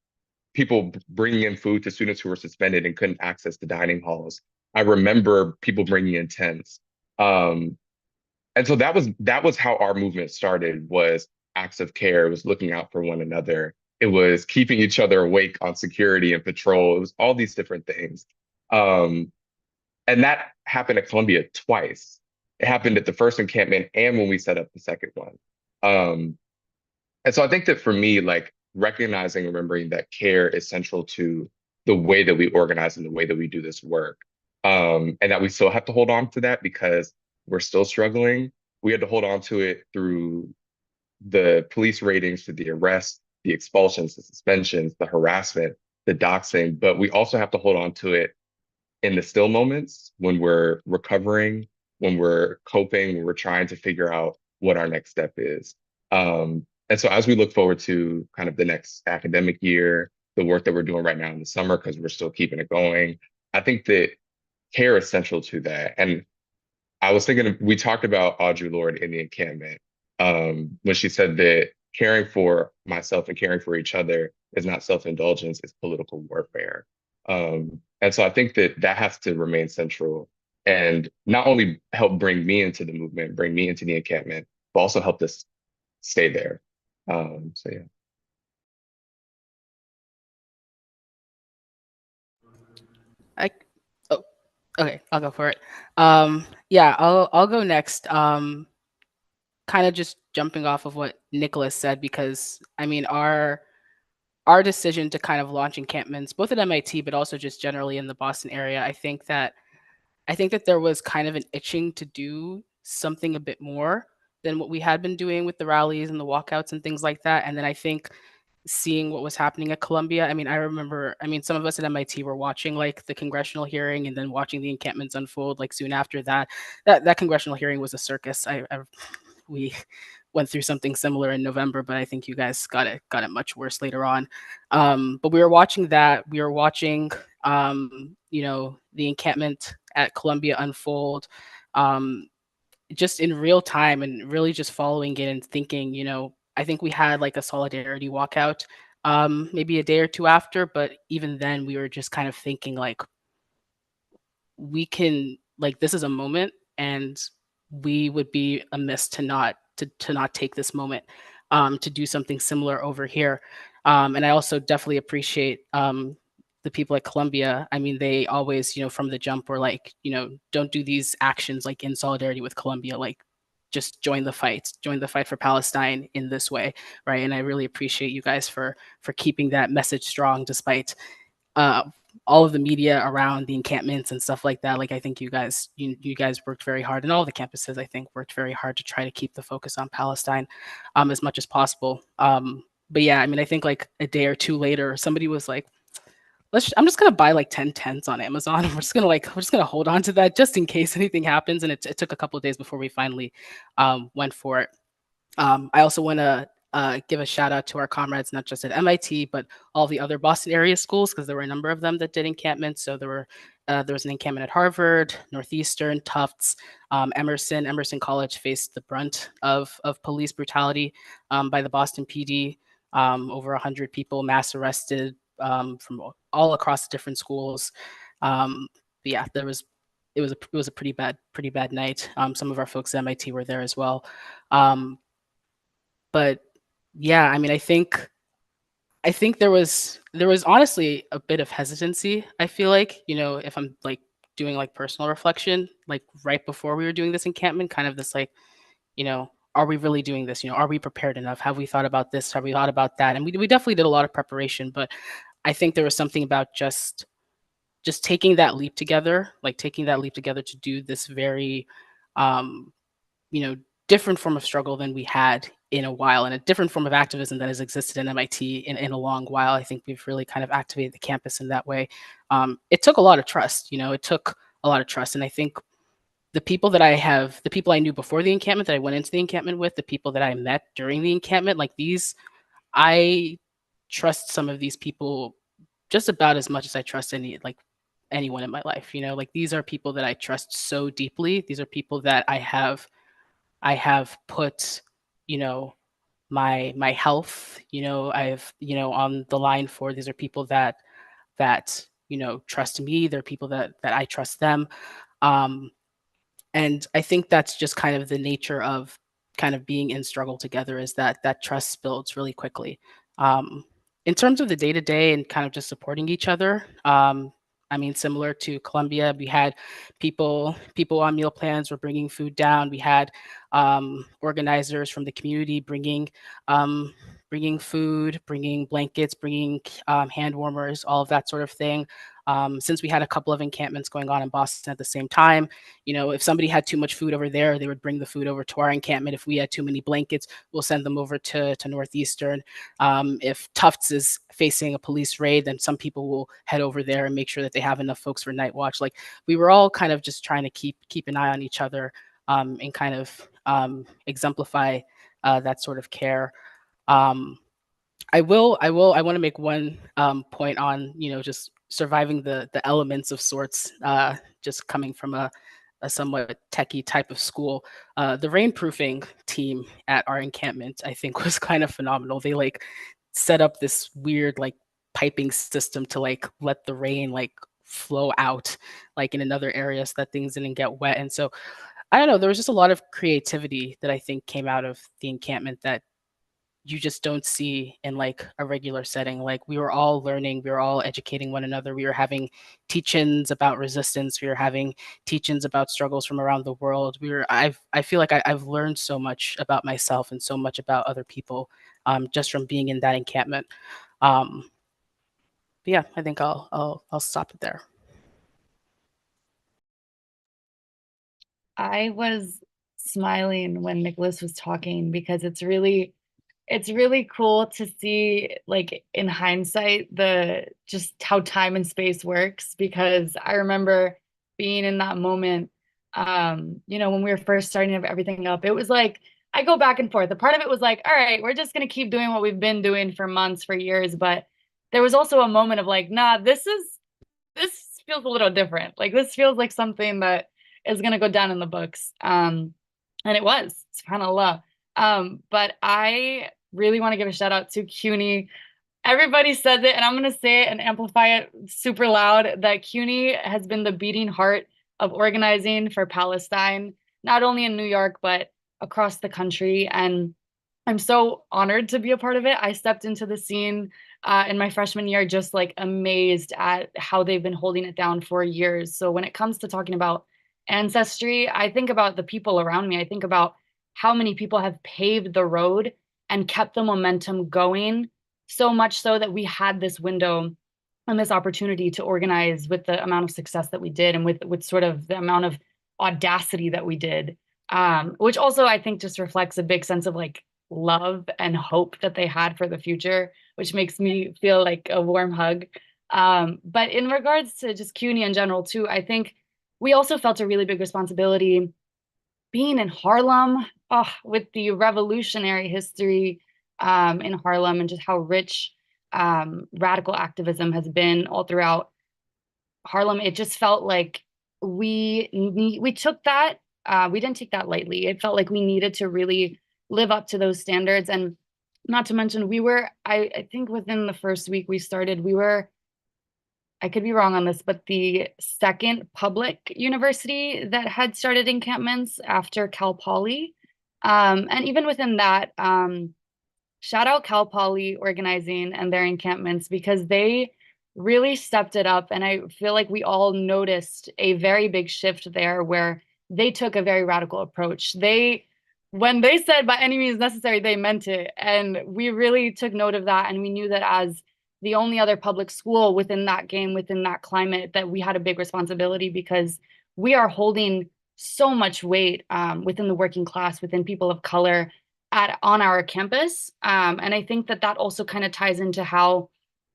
people bringing in food to students who were suspended and couldn't access the dining halls. I remember people bringing in tents. Um, and so that was how our movement started, was acts of care. It was looking out for one another. It was keeping each other awake on security and patrol. It was all these different things. Um, and that happened at Columbia twice. It happened at the first encampment and when we set up the second one. Um, and so I think that for me, like recognizing and remembering that care is central to the way that we organize and the way that we do this work. And that we still have to hold on to that because we're still struggling. We had to hold on to it through the police ratings, through the arrests, the expulsions, the suspensions, the harassment, the doxing, but we also have to hold on to it in the still moments when we're recovering, when we're coping, when we're trying to figure out what our next step is. And so as we look forward to kind of the next academic year, the work that we're doing right now in the summer because we're still keeping it going. I think that care is central to that. And I was thinking, we talked about Audre Lorde in the encampment when she said that caring for myself and caring for each other is not self-indulgence, it's political warfare. And so I think that that has to remain central and not only help bring me into the movement, bring me into the encampment, but also help us stay there. So yeah. I oh okay, I'll go for it. Yeah, I'll go next. Kind of just jumping off of what Nicholas said because I mean our decision to kind of launch encampments both at MIT but also just generally in the Boston area, I think that there was kind of an itching to do something a bit more than what we had been doing with the rallies and the walkouts and things like that. And then I think seeing what was happening at Columbia, I mean, I remember, I mean, some of us at MIT were watching like the congressional hearing and then watching the encampments unfold like soon after that. That congressional hearing was a circus. We went through something similar in November, but I think you guys got it much worse later on. But we were watching that. We were watching, you know, the encampment at Columbia unfold, just in real time, and really just following it and thinking. You know, I think we had like a solidarity walkout, maybe a day or two after, but even then, we were just kind of thinking like, we can like this is a moment and we would be amiss to not take this moment to do something similar over here. And I also definitely appreciate the people at Columbia. I mean, they always, you know, from the jump were like, you know, don't do these actions like in solidarity with Columbia, like just join the fight for Palestine in this way, right? And I really appreciate you guys for keeping that message strong despite uh, all of the media around the encampments and stuff like that. Like I think you guys worked very hard, and all the campuses I think worked very hard to try to keep the focus on Palestine as much as possible. But yeah, I mean, I think like a day or two later, somebody was like, I'm just gonna buy like 10 tents on Amazon. And we're just gonna hold on to that just in case anything happens. And it took a couple of days before we finally went for it. I also want to give a shout out to our comrades, not just at MIT, but all the other Boston area schools, because there were a number of them that did encampments. So there was an encampment at Harvard, Northeastern, Tufts, Emerson. Emerson College faced the brunt of police brutality by the Boston PD. Over 100 people mass arrested from all across different schools. But yeah, it was a pretty bad night. Some of our folks at MIT were there as well. But yeah, I mean, I think there was honestly a bit of hesitancy. I feel like, you know, if I'm like doing like personal reflection, like right before we were doing this encampment, kind of this like, you know, are we really doing this? You know, are we prepared enough? Have we thought about this? Have we thought about that? And we definitely did a lot of preparation, but I think there was something about just taking that leap together, like taking that leap together to do this very um you know, different form of struggle than we had in a while, and a different form of activism that has existed in MIT in a long while. I think we've really kind of activated the campus in that way. It took a lot of trust, you know, it took a lot of trust. And I think the people I knew before the encampment that I went into the encampment with, the people that I met during the encampment, like these, I trust some of these people just about as much as I trust anyone in my life. You know, like these are people that I trust so deeply. These are people that I have put, you know, my health, you know, I've, you know, on the line for. These are people that, you know, trust me. They're people that I trust them. Um, and I think that's just kind of the nature of kind of being in struggle together, is that that trust builds really quickly. Um, in terms of the day to day and kind of just supporting each other, I mean, similar to Columbia, we had people on meal plans were bringing food down. We had organizers from the community bringing food, bringing blankets, bringing hand warmers, all of that sort of thing. Since we had a couple of encampments going on in Boston at the same time, you know, if somebody had too much food over there, they would bring the food over to our encampment. If we had too many blankets, we'll send them over to Northeastern. If Tufts is facing a police raid, then some people will head over there and make sure that they have enough folks for night watch. Like we were all kind of just trying to keep an eye on each other and kind of exemplify that sort of care. Um, I want to make one point on, just surviving the elements of sorts, just coming from a somewhat techie type of school. The rainproofing team at our encampment, I think, was kind of phenomenal. They like set up this weird like piping system to like let the rain like flow out like in another area so that things didn't get wet. And so I don't know, there was just a lot of creativity that I think came out of the encampment that you just don't see in like a regular setting. Like we were all learning, we were all educating one another. We were having teach-ins about resistance. We were having teach-ins about struggles from around the world. I feel like I've learned so much about myself and so much about other people just from being in that encampment. Um, but yeah, I think I'll stop it there. I was smiling when Nicholas was talking because it's really cool to see, like, in hindsight, the just how time and space works, because I remember being in that moment, when we were first starting everything up. It was like I go back and forth. A part of it was like, all right, we're just gonna keep doing what we've been doing for months, for years. But there was also a moment of like, nah, this feels a little different. Like this feels like something that is gonna go down in the books. And it was, subhanAllah. But I really want to give a shout out to CUNY. Everybody says it, and I'm gonna say it and amplify it super loud, that CUNY has been the beating heart of organizing for Palestine, not only in New York, but across the country. And I'm so honored to be a part of it. I stepped into the scene in my freshman year, just like amazed at how they've been holding it down for years. So when it comes to talking about ancestry, I think about the people around me. I think about how many people have paved the road and kept the momentum going, so much so that we had this window and this opportunity to organize with the amount of success that we did, and with sort of the amount of audacity that we did, which also I think just reflects a big sense of like love and hope that they had for the future, which makes me feel like a warm hug. But in regards to just CUNY in general too, I think we also felt a really big responsibility being in Harlem, with the revolutionary history in Harlem, and just how rich radical activism has been all throughout Harlem. It just felt like we took that, we didn't take that lightly. It felt like we needed to really live up to those standards. And not to mention, I think within the first week we started, I could be wrong on this, but the second public university that had started encampments after Cal Poly. And even within that, shout out Cal Poly organizing and their encampments, because they really stepped it up. And I feel like we all noticed a very big shift there, where they took a very radical approach. When they said by any means necessary, they meant it. And we really took note of that. And we knew that as the only other public school within that game, within that climate, that we had a big responsibility, because we are holding so much weight within the working class, within people of color on our campus. And I think that also kind of ties into how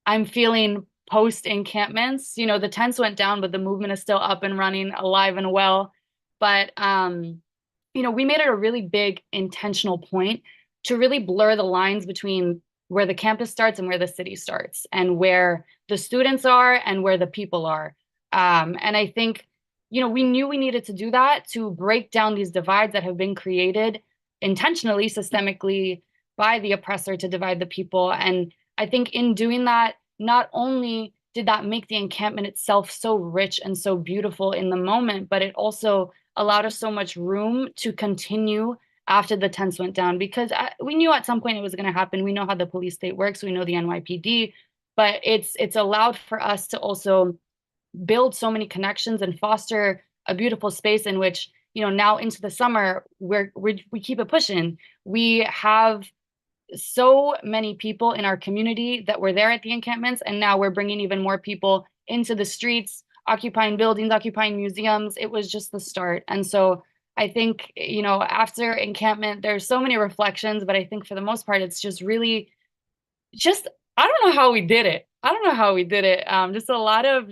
I'm feeling post encampments. The tents went down, but the movement is still up and running, alive and well. But we made it a really big intentional point to really blur the lines between where the campus starts and where the city starts, and where the students are and where the people are. And I think, we knew we needed to do that to break down these divides that have been created intentionally, systemically, by the oppressor to divide the people. And I think in doing that, not only did that make the encampment itself so rich and so beautiful in the moment, but it also allowed us so much room to continue after the tents went down, because we knew at some point it was going to happen. We know how the police state works. We know the NYPD, but it's allowed for us to also build so many connections and foster a beautiful space in which, now into the summer, we keep it pushing. We have so many people in our community that were there at the encampments, and now we're bringing even more people into the streets, occupying buildings, occupying museums. It was just the start. And so I think, after encampment, there's so many reflections, but I think for the most part, it's just really just, I don't know how we did it. I don't know how we did it. Just a lot of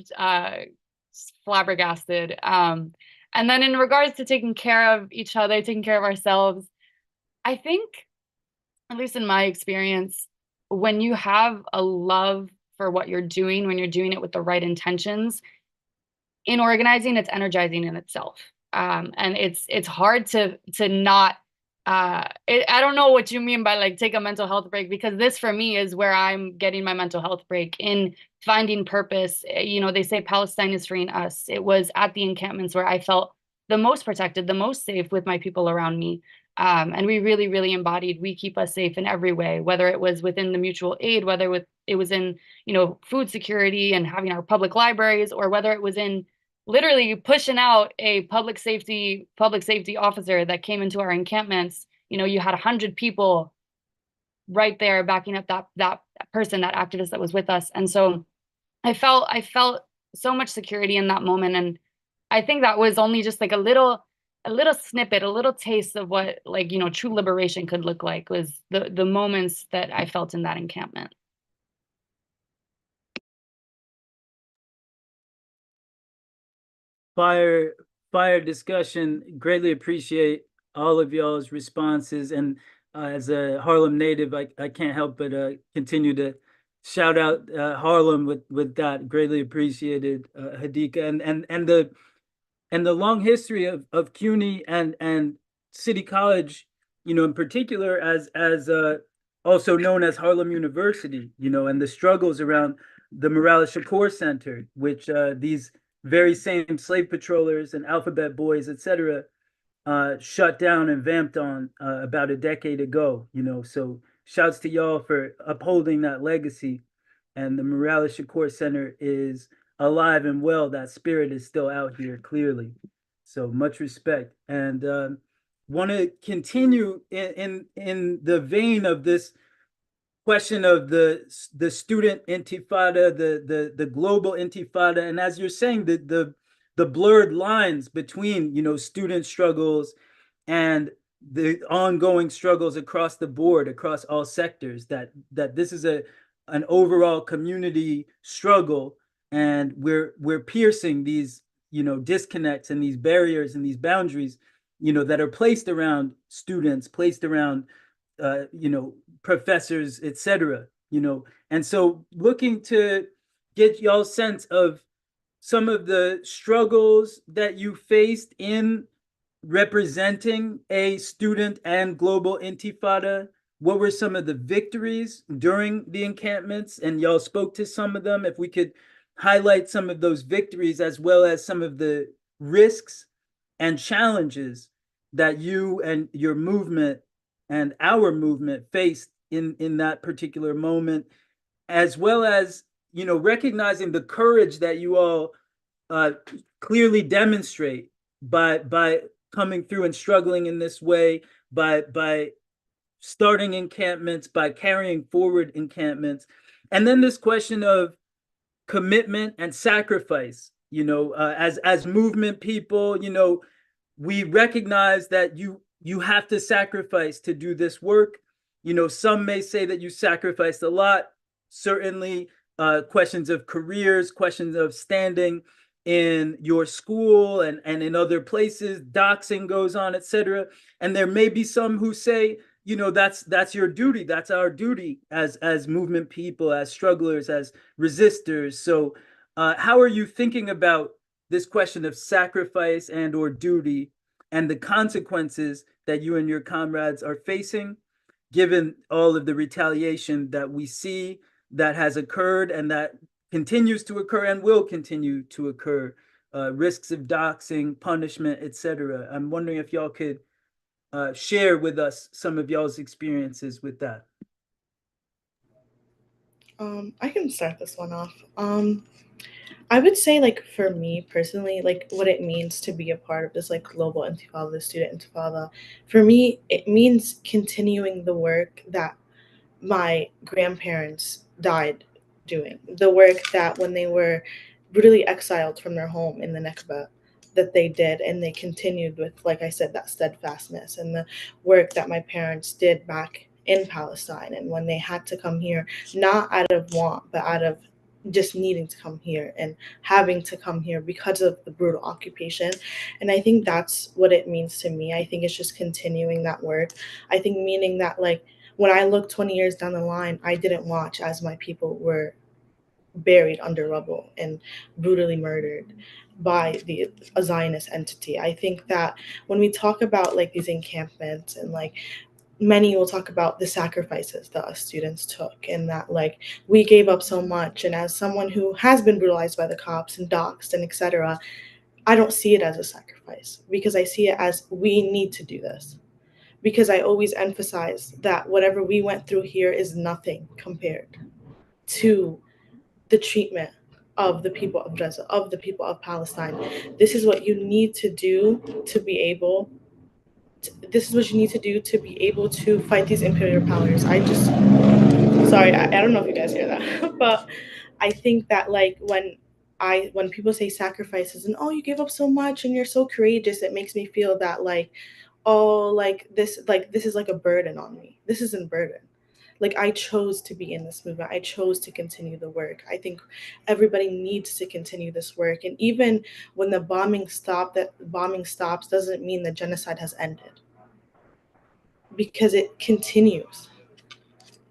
flabbergasted. And then in regards to taking care of each other, taking care of ourselves, I think, at least in my experience, when you have a love for what you're doing, when you're doing it with the right intentions, in organizing, it's energizing in itself. And it's hard to not I don't know what you mean by like take a mental health break, because this for me is where I'm getting my mental health break, in finding purpose. You know, they say Palestine is freeing us. It was at the encampments where I felt the most protected, the most safe with my people around me. And we really, really embodied, we keep us safe in every way, whether it was within the mutual aid, whether it was in, you know, food security and having our public libraries, or whether it was in literally pushing out a public safety officer that came into our encampments. You know, you had 100 people right there backing up that person, that activist that was with us. And so I felt so much security in that moment. And I think that was only just like a little snippet, a little taste of what, like, you know, true liberation could look like, was the moments that I felt in that encampment. Fire, fire discussion. Greatly appreciate all of y'all's responses. And as a Harlem native, I can't help but continue to shout out Harlem with that. Greatly appreciated, Hadika, and the long history of CUNY and City College, you know, in particular, as also known as Harlem University, you know, and the struggles around the Morales Shakur Center, which these very same slave patrollers and alphabet boys, etc., shut down and vamped on about a decade ago. You know, so shouts to y'all for upholding that legacy. And the Morales Shakur Center is alive and well. That spirit is still out here clearly. So much respect, and want to continue in the vein of this question of the student intifada, the global intifada, and as you're saying, the blurred lines between, you know, student struggles and the ongoing struggles across the board, across all sectors. That this is an overall community struggle, and we're piercing these, you know, disconnects and these barriers and these boundaries, you know, that are placed around students, placed around you know, professors, etc. You know, and so looking to get y'all's sense of some of the struggles that you faced in representing a student and global intifada. What were some of the victories during the encampments? And y'all spoke to some of them. If we could highlight some of those victories, as well as some of the risks and challenges that you and your movement and our movement faced in that particular moment, as well as, you know, recognizing the courage that you all clearly demonstrate by coming through and struggling in this way, by starting encampments, by carrying forward encampments. And then this question of commitment and sacrifice, you know, as movement people, you know, we recognize that you have to sacrifice to do this work. You know, some may say that you sacrificed a lot. Certainly, questions of careers, questions of standing in your school and in other places, doxing goes on, etc. And there may be some who say, you know, that's your duty, that's our duty as movement people, as strugglers, as resistors. So how are you thinking about this question of sacrifice and or duty, and the consequences that you and your comrades are facing, given all of the retaliation that we see that has occurred and that continues to occur and will continue to occur, risks of doxing, punishment, etc. I'm wondering if y'all could share with us some of y'all's experiences with that. I can start this one off. I would say, like, for me personally, like, what it means to be a part of this, like, global intifada, the student intifada, for me, it means continuing the work that my grandparents died doing. The work that when they were brutally exiled from their home in the Nakba, that they did, and they continued with, like I said, that steadfastness, and the work that my parents did back in Palestine, and when they had to come here, not out of want, but out of just needing to come here and having to come here because of the brutal occupation. And I think that's what it means to me. I think it's just continuing that work. I think meaning that, like, when I look 20 years down the line, I didn't watch as my people were buried under rubble and brutally murdered by a Zionist entity. I think that when we talk about like these encampments and like many will talk about the sacrifices that us students took and that like we gave up so much, and as someone who has been brutalized by the cops and doxxed and etc., I don't see it as a sacrifice because I see it as we need to do this, because I always emphasize that whatever we went through here is nothing compared to the treatment of the people of Gaza, of the people of Palestine. This is what you need to do to be able this is what you need to do to be able to fight these imperial powers. Sorry, I don't know if you guys hear that, but I think that like when people say sacrifices and oh you gave up so much and you're so courageous, it makes me feel that like oh like this is like a burden on me. This isn't a burden. Like I chose to be in this movement. I chose to continue the work. I think everybody needs to continue this work. And even when the bombing stops doesn't mean the genocide has ended, because it continues.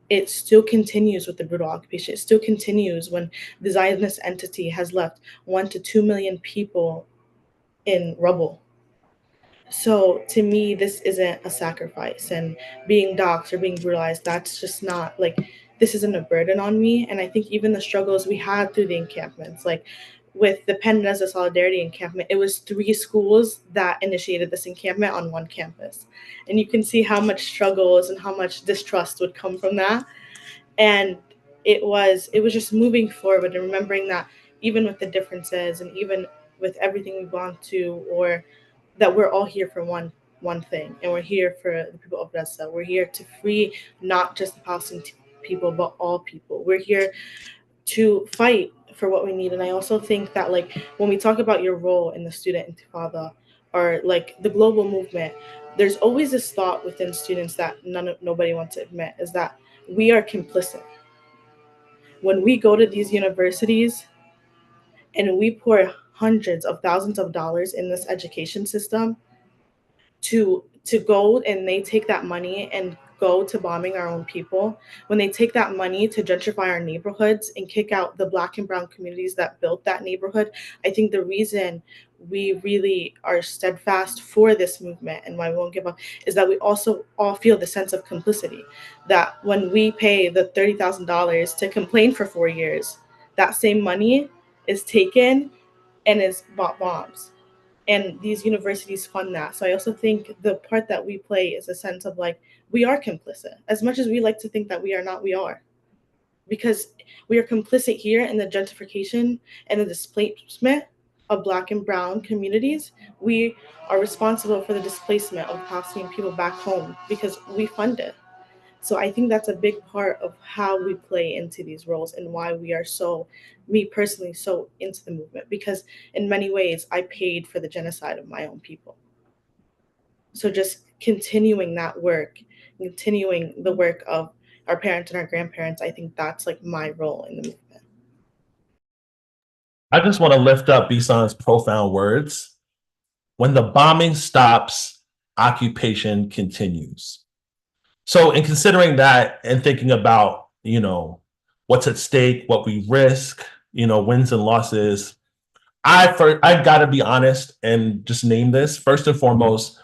It still continues with the brutal occupation. It still continues when the Zionist entity has left 1 to 2 million people in rubble. So to me, this isn't a sacrifice, and being doxxed or being brutalized, that's just not like, this isn't a burden on me. And I think even the struggles we had through the encampments, like with the Penn Reza Solidarity encampment, it was 3 schools that initiated this encampment on one campus. And you can see how much struggles and how much distrust would come from that. And it was just moving forward and remembering that even with the differences and even with everything we've gone to, or that we're all here for one thing, and we're here for the people of Gaza. We're here to free not just the Palestinian people, but all people. We're here to fight for what we need. And I also think that like when we talk about your role in the student intifada or like the global movement, there's always this thought within students that nobody wants to admit, is that we are complicit. When we go to these universities and we pour hundreds of thousands of dollars in this education system to go, and they take that money and go to bombing our own people, when they take that money to gentrify our neighborhoods and kick out the Black and brown communities that built that neighborhood, I think the reason we really are steadfast for this movement and why we won't give up is that we also all feel the sense of complicity, that when we pay the $30,000 to complain for 4 years, that same money is taken and is bought bombs, and these universities fund that. So I also think the part that we play is a sense of like, we are complicit. As much as we like to think that we are not, we are. Because we are complicit here in the gentrification and the displacement of Black and brown communities. We are responsible for the displacement of Palestinian people back home because we fund it. So I think that's a big part of how we play into these roles and why we are so, me personally, so into the movement, because in many ways I paid for the genocide of my own people. So just continuing that work, continuing the work of our parents and our grandparents, I think that's like my role in the movement. I just want to lift up Bisan's profound words. When the bombing stops, occupation continues. So in considering that and thinking about, what's at stake, what we risk, wins and losses, I've got to be honest and just name this. First and foremost,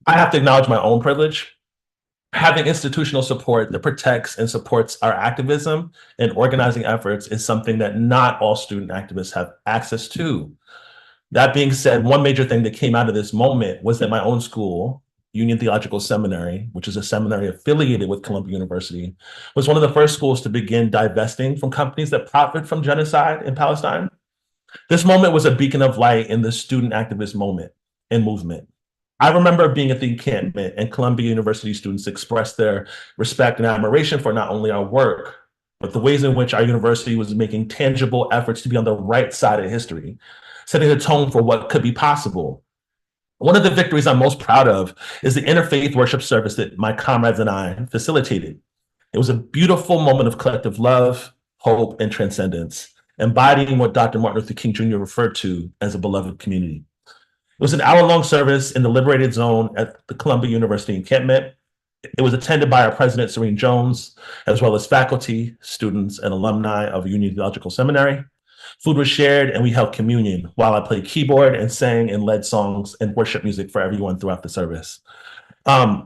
I have to acknowledge my own privilege. Having institutional support that protects and supports our activism and organizing efforts is something that not all student activists have access to. That being said, one major thing that came out of this moment was that my own school, Union Theological Seminary, which is a seminary affiliated with Columbia University, was one of the first schools to begin divesting from companies that profit from genocide in Palestine. This moment was a beacon of light in the student activist moment and movement. I remember being at the encampment and Columbia University students expressed their respect and admiration for not only our work, but the ways in which our university was making tangible efforts to be on the right side of history, setting the tone for what could be possible. One of the victories I'm most proud of is the interfaith worship service that my comrades and I facilitated. It was a beautiful moment of collective love, hope, and transcendence, embodying what Dr. Martin Luther King Jr. referred to as a beloved community. It was an hour-long service in the liberated zone at the Columbia University encampment. It was attended by our president, Serene Jones, as well as faculty, students, and alumni of Union Theological Seminary. Food was shared, and we held communion while I played keyboard and sang and led songs and worship music for everyone throughout the service.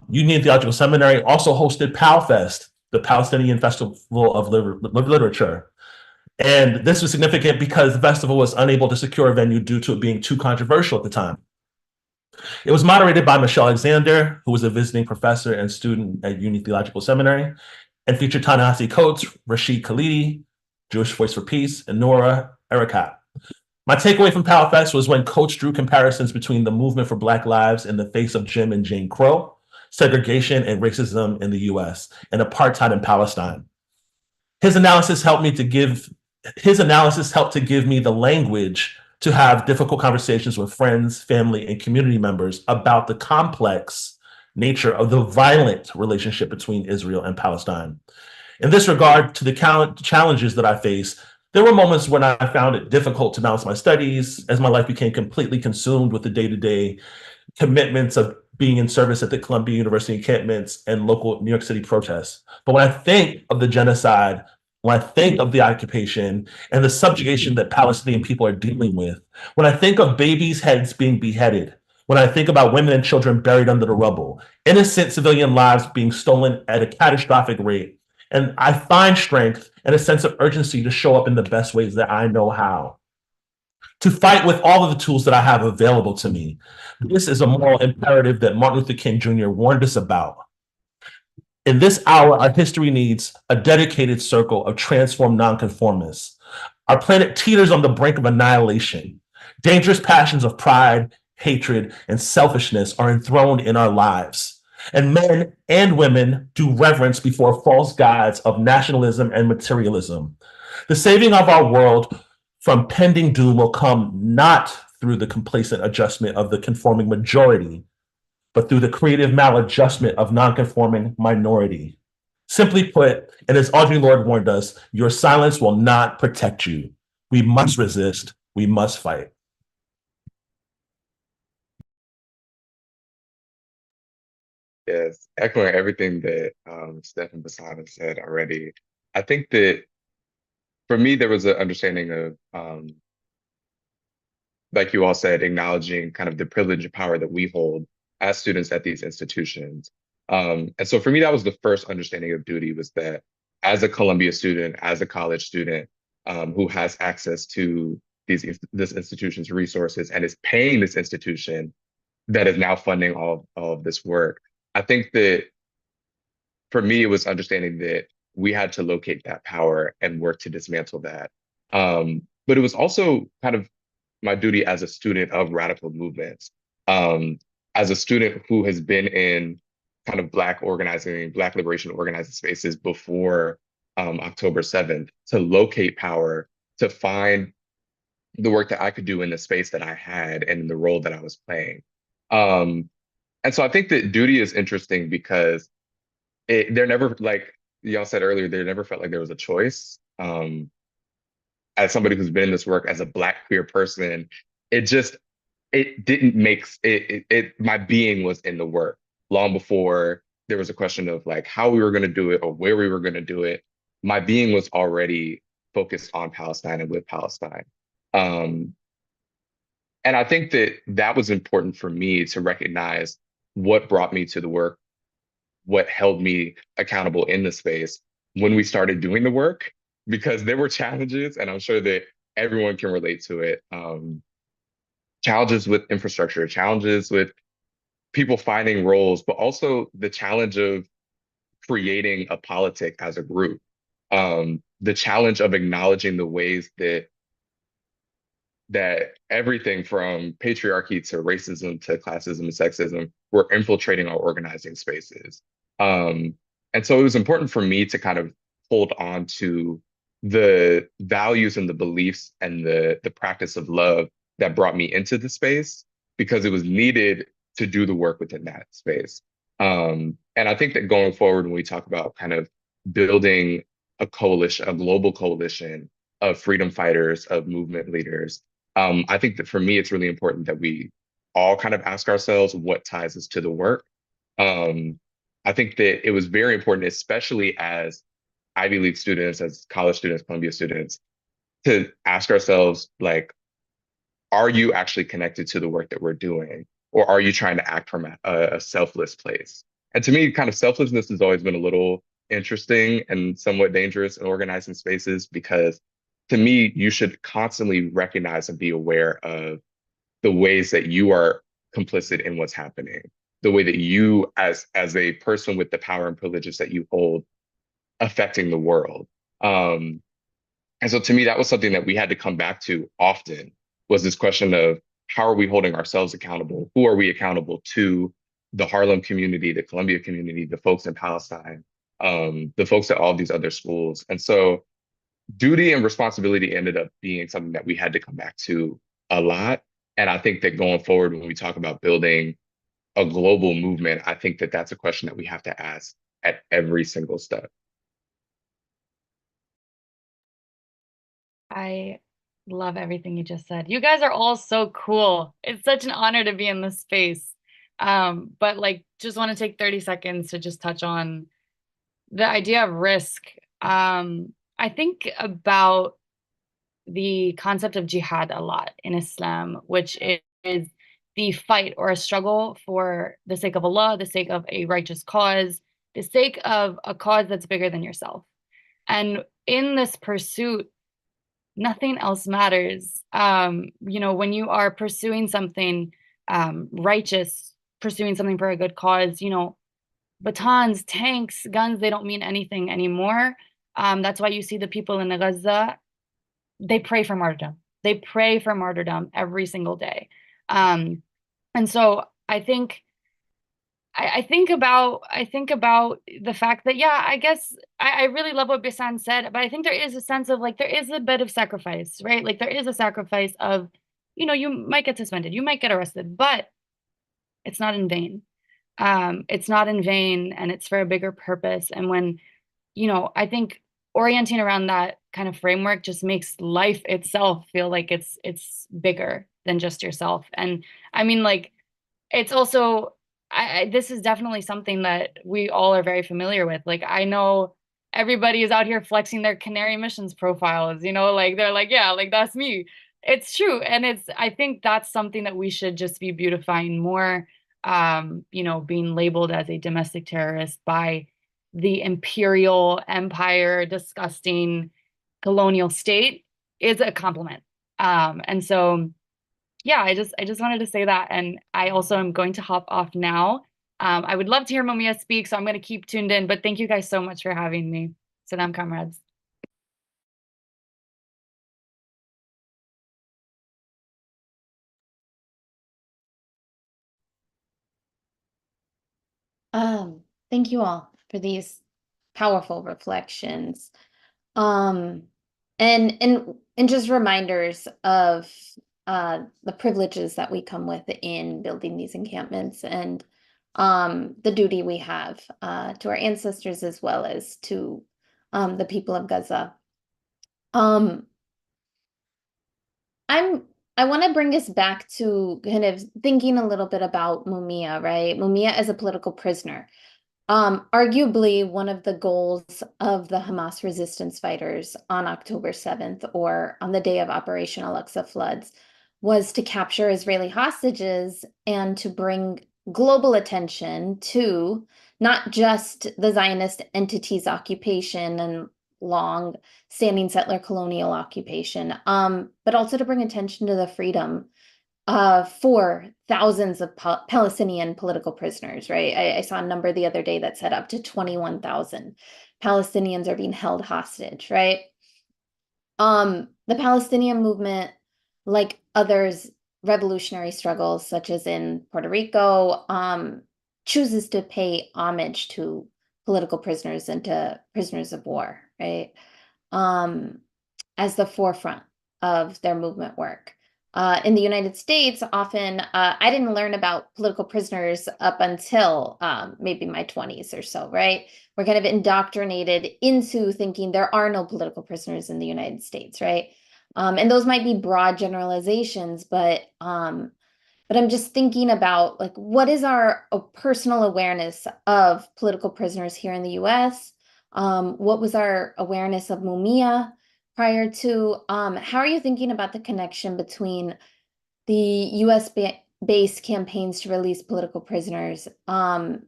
Union Theological Seminary also hosted PALFest, the Palestinian Festival of Literature. And this was significant because the festival was unable to secure a venue due to it being too controversial at the time. It was moderated by Michelle Alexander, who was a visiting professor and student at Union Theological Seminary, and featured Ta-Nehisi Coates, Rashid Khalidi, Jewish Voice for Peace, and Nora Erekat. My takeaway from PALFest was when Coates drew comparisons between the movement for Black lives in the face of Jim and Jane Crow, segregation and racism in the US, and apartheid in Palestine. His analysis helped to give me the language to have difficult conversations with friends, family, and community members about the complex nature of the violent relationship between Israel and Palestine. In this regard, to the challenges that I face, there were moments when I found it difficult to balance my studies as my life became completely consumed with the day-to-day commitments of being in service at the Columbia University encampments and local New York City protests. But when I think of the genocide, when I think of the occupation and the subjugation that Palestinian people are dealing with, when I think of babies' heads being beheaded, when I think about women and children buried under the rubble, innocent civilian lives being stolen at a catastrophic rate, and I find strength and a sense of urgency to show up in the best ways that I know how. To fight with all of the tools that I have available to me. This is a moral imperative that Martin Luther King Jr. warned us about. In this hour, our history needs a dedicated circle of transformed nonconformists. Our planet teeters on the brink of annihilation. Dangerous passions of pride, hatred, and selfishness are enthroned in our lives. And men and women do reverence before false gods of nationalism and materialism. The saving of our world from pending doom will come not through the complacent adjustment of the conforming majority, but through the creative maladjustment of nonconforming minority. Simply put, and as Audre Lorde warned us, your silence will not protect you. We must resist. We must fight. Yes, echoing everything that Steph and Basana said already. I think that for me, there was an understanding of, like you all said, acknowledging kind of the privilege and power that we hold as students at these institutions. And so for me, that was the first understanding of duty, was that as a Columbia student, as a college student who has access to this institution's resources and is paying this institution that is now funding all of this work, I think that for me, it was understanding that we had to locate that power and work to dismantle that. But it was also kind of my duty as a student of radical movements, as a student who has been in kind of Black liberation organizing spaces before October 7th, to locate power, to find the work that I could do in the space that I had and in the role that I was playing. And so I think that duty is interesting because they're never, like y'all said earlier, there never felt like there was a choice. As somebody who's been in this work as a Black queer person, it didn't make it my being was in the work long before there was a question of like how we were going to do it or where we were going to do it. My being was already focused on Palestine and with Palestine. And I think that that was important for me to recognize what brought me to the work, what held me accountable in the space when we started doing the work, because there were challenges, and I'm sure that everyone can relate to it. Challenges with infrastructure, challenges with people finding roles, but also the challenge of creating a politic as a group. The challenge of acknowledging the ways that everything from patriarchy to racism to classism and sexism were infiltrating our organizing spaces. And so it was important for me to kind of hold on to the values and the beliefs and the practice of love that brought me into the space, because it was needed to do the work within that space. And I think that going forward, when we talk about kind of building a coalition, a global coalition of freedom fighters, of movement leaders, I think that for me, it's really important that we all kind of ask ourselves what ties us to the work. I think that it was very important, especially as Ivy League students, as college students, Columbia students, to ask ourselves, like, are you actually connected to the work that we're doing? Or are you trying to act from a selfless place? And to me, kind of selflessness has always been a little interesting and somewhat dangerous in organizing spaces because to me, you should constantly recognize and be aware of the ways that you are complicit in what's happening, the way that you, as a person with the power and privileges that you hold, affecting the world. And so to me, that was something that we had to come back to often was this question of how are we holding ourselves accountable? Who are we accountable to? The Harlem community, the Columbia community, the folks in Palestine, the folks at all these other schools. And so duty and responsibility ended up being something that we had to come back to a lot. And I think that going forward, when we talk about building a global movement, I think that that's a question that we have to ask at every single step. I love everything you just said. You guys are all so cool. It's such an honor to be in this space. But like, just want to take 30 seconds to just touch on the idea of risk. I think about the concept of jihad a lot in Islam, which is the fight or a struggle for the sake of Allah, the sake of a righteous cause, the sake of a cause that's bigger than yourself. And in this pursuit, nothing else matters. When you are pursuing something righteous, pursuing something for a good cause, batons, tanks, guns, they don't mean anything anymore. That's why you see the people in Gaza, they pray for martyrdom. They pray for martyrdom every single day. And so I think about the fact that, yeah, I guess I really love what Bisan said, but I think there is a sense of like there is a bit of sacrifice, right? Like there is a sacrifice of, you might get suspended, you might get arrested, but it's not in vain. It's not in vain, and it's for a bigger purpose. And when, I think orienting around that kind of framework just makes life itself feel like it's bigger than just yourself. And I mean, like, it's also this is definitely something that we all are very familiar with. Like I know everybody is out here flexing their Canary missions profiles, like they're like, yeah, like that's me. It's true. And I think that's something that we should just be beautifying more. Being labeled as a domestic terrorist by the imperial empire, disgusting colonial state is a compliment. And so yeah, I just wanted to say that. And I also am going to hop off now. I would love to hear Mumia speak, so I'm going to keep tuned in. But thank you guys so much for having me. Salam, comrades. Thank you all for these powerful reflections. And just reminders of the privileges that we come with in building these encampments and the duty we have to our ancestors as well as to the people of Gaza. I want to bring us back to kind of thinking a little bit about Mumia, right? Mumia as a political prisoner. Arguably, one of the goals of the Hamas resistance fighters on October 7th, or on the day of Operation Al-Aqsa floods, was to capture Israeli hostages and to bring global attention to not just the Zionist entity's occupation and long-standing settler colonial occupation, but also to bring attention to the freedom for thousands of Palestinian political prisoners, right? I saw a number the other day that said up to 21,000 Palestinians are being held hostage, right? The Palestinian movement, like others, revolutionary struggles, such as in Puerto Rico, chooses to pay homage to political prisoners and to prisoners of war, right? As the forefront of their movement work. In the United States, often I didn't learn about political prisoners up until maybe my 20s or so, right? We're kind of indoctrinated into thinking there are no political prisoners in the United States, right? And those might be broad generalizations, but but I'm just thinking about like what is our personal awareness of political prisoners here in the US? What was our awareness of Mumia prior to? How are you thinking about the connection between the US based campaigns to release political prisoners and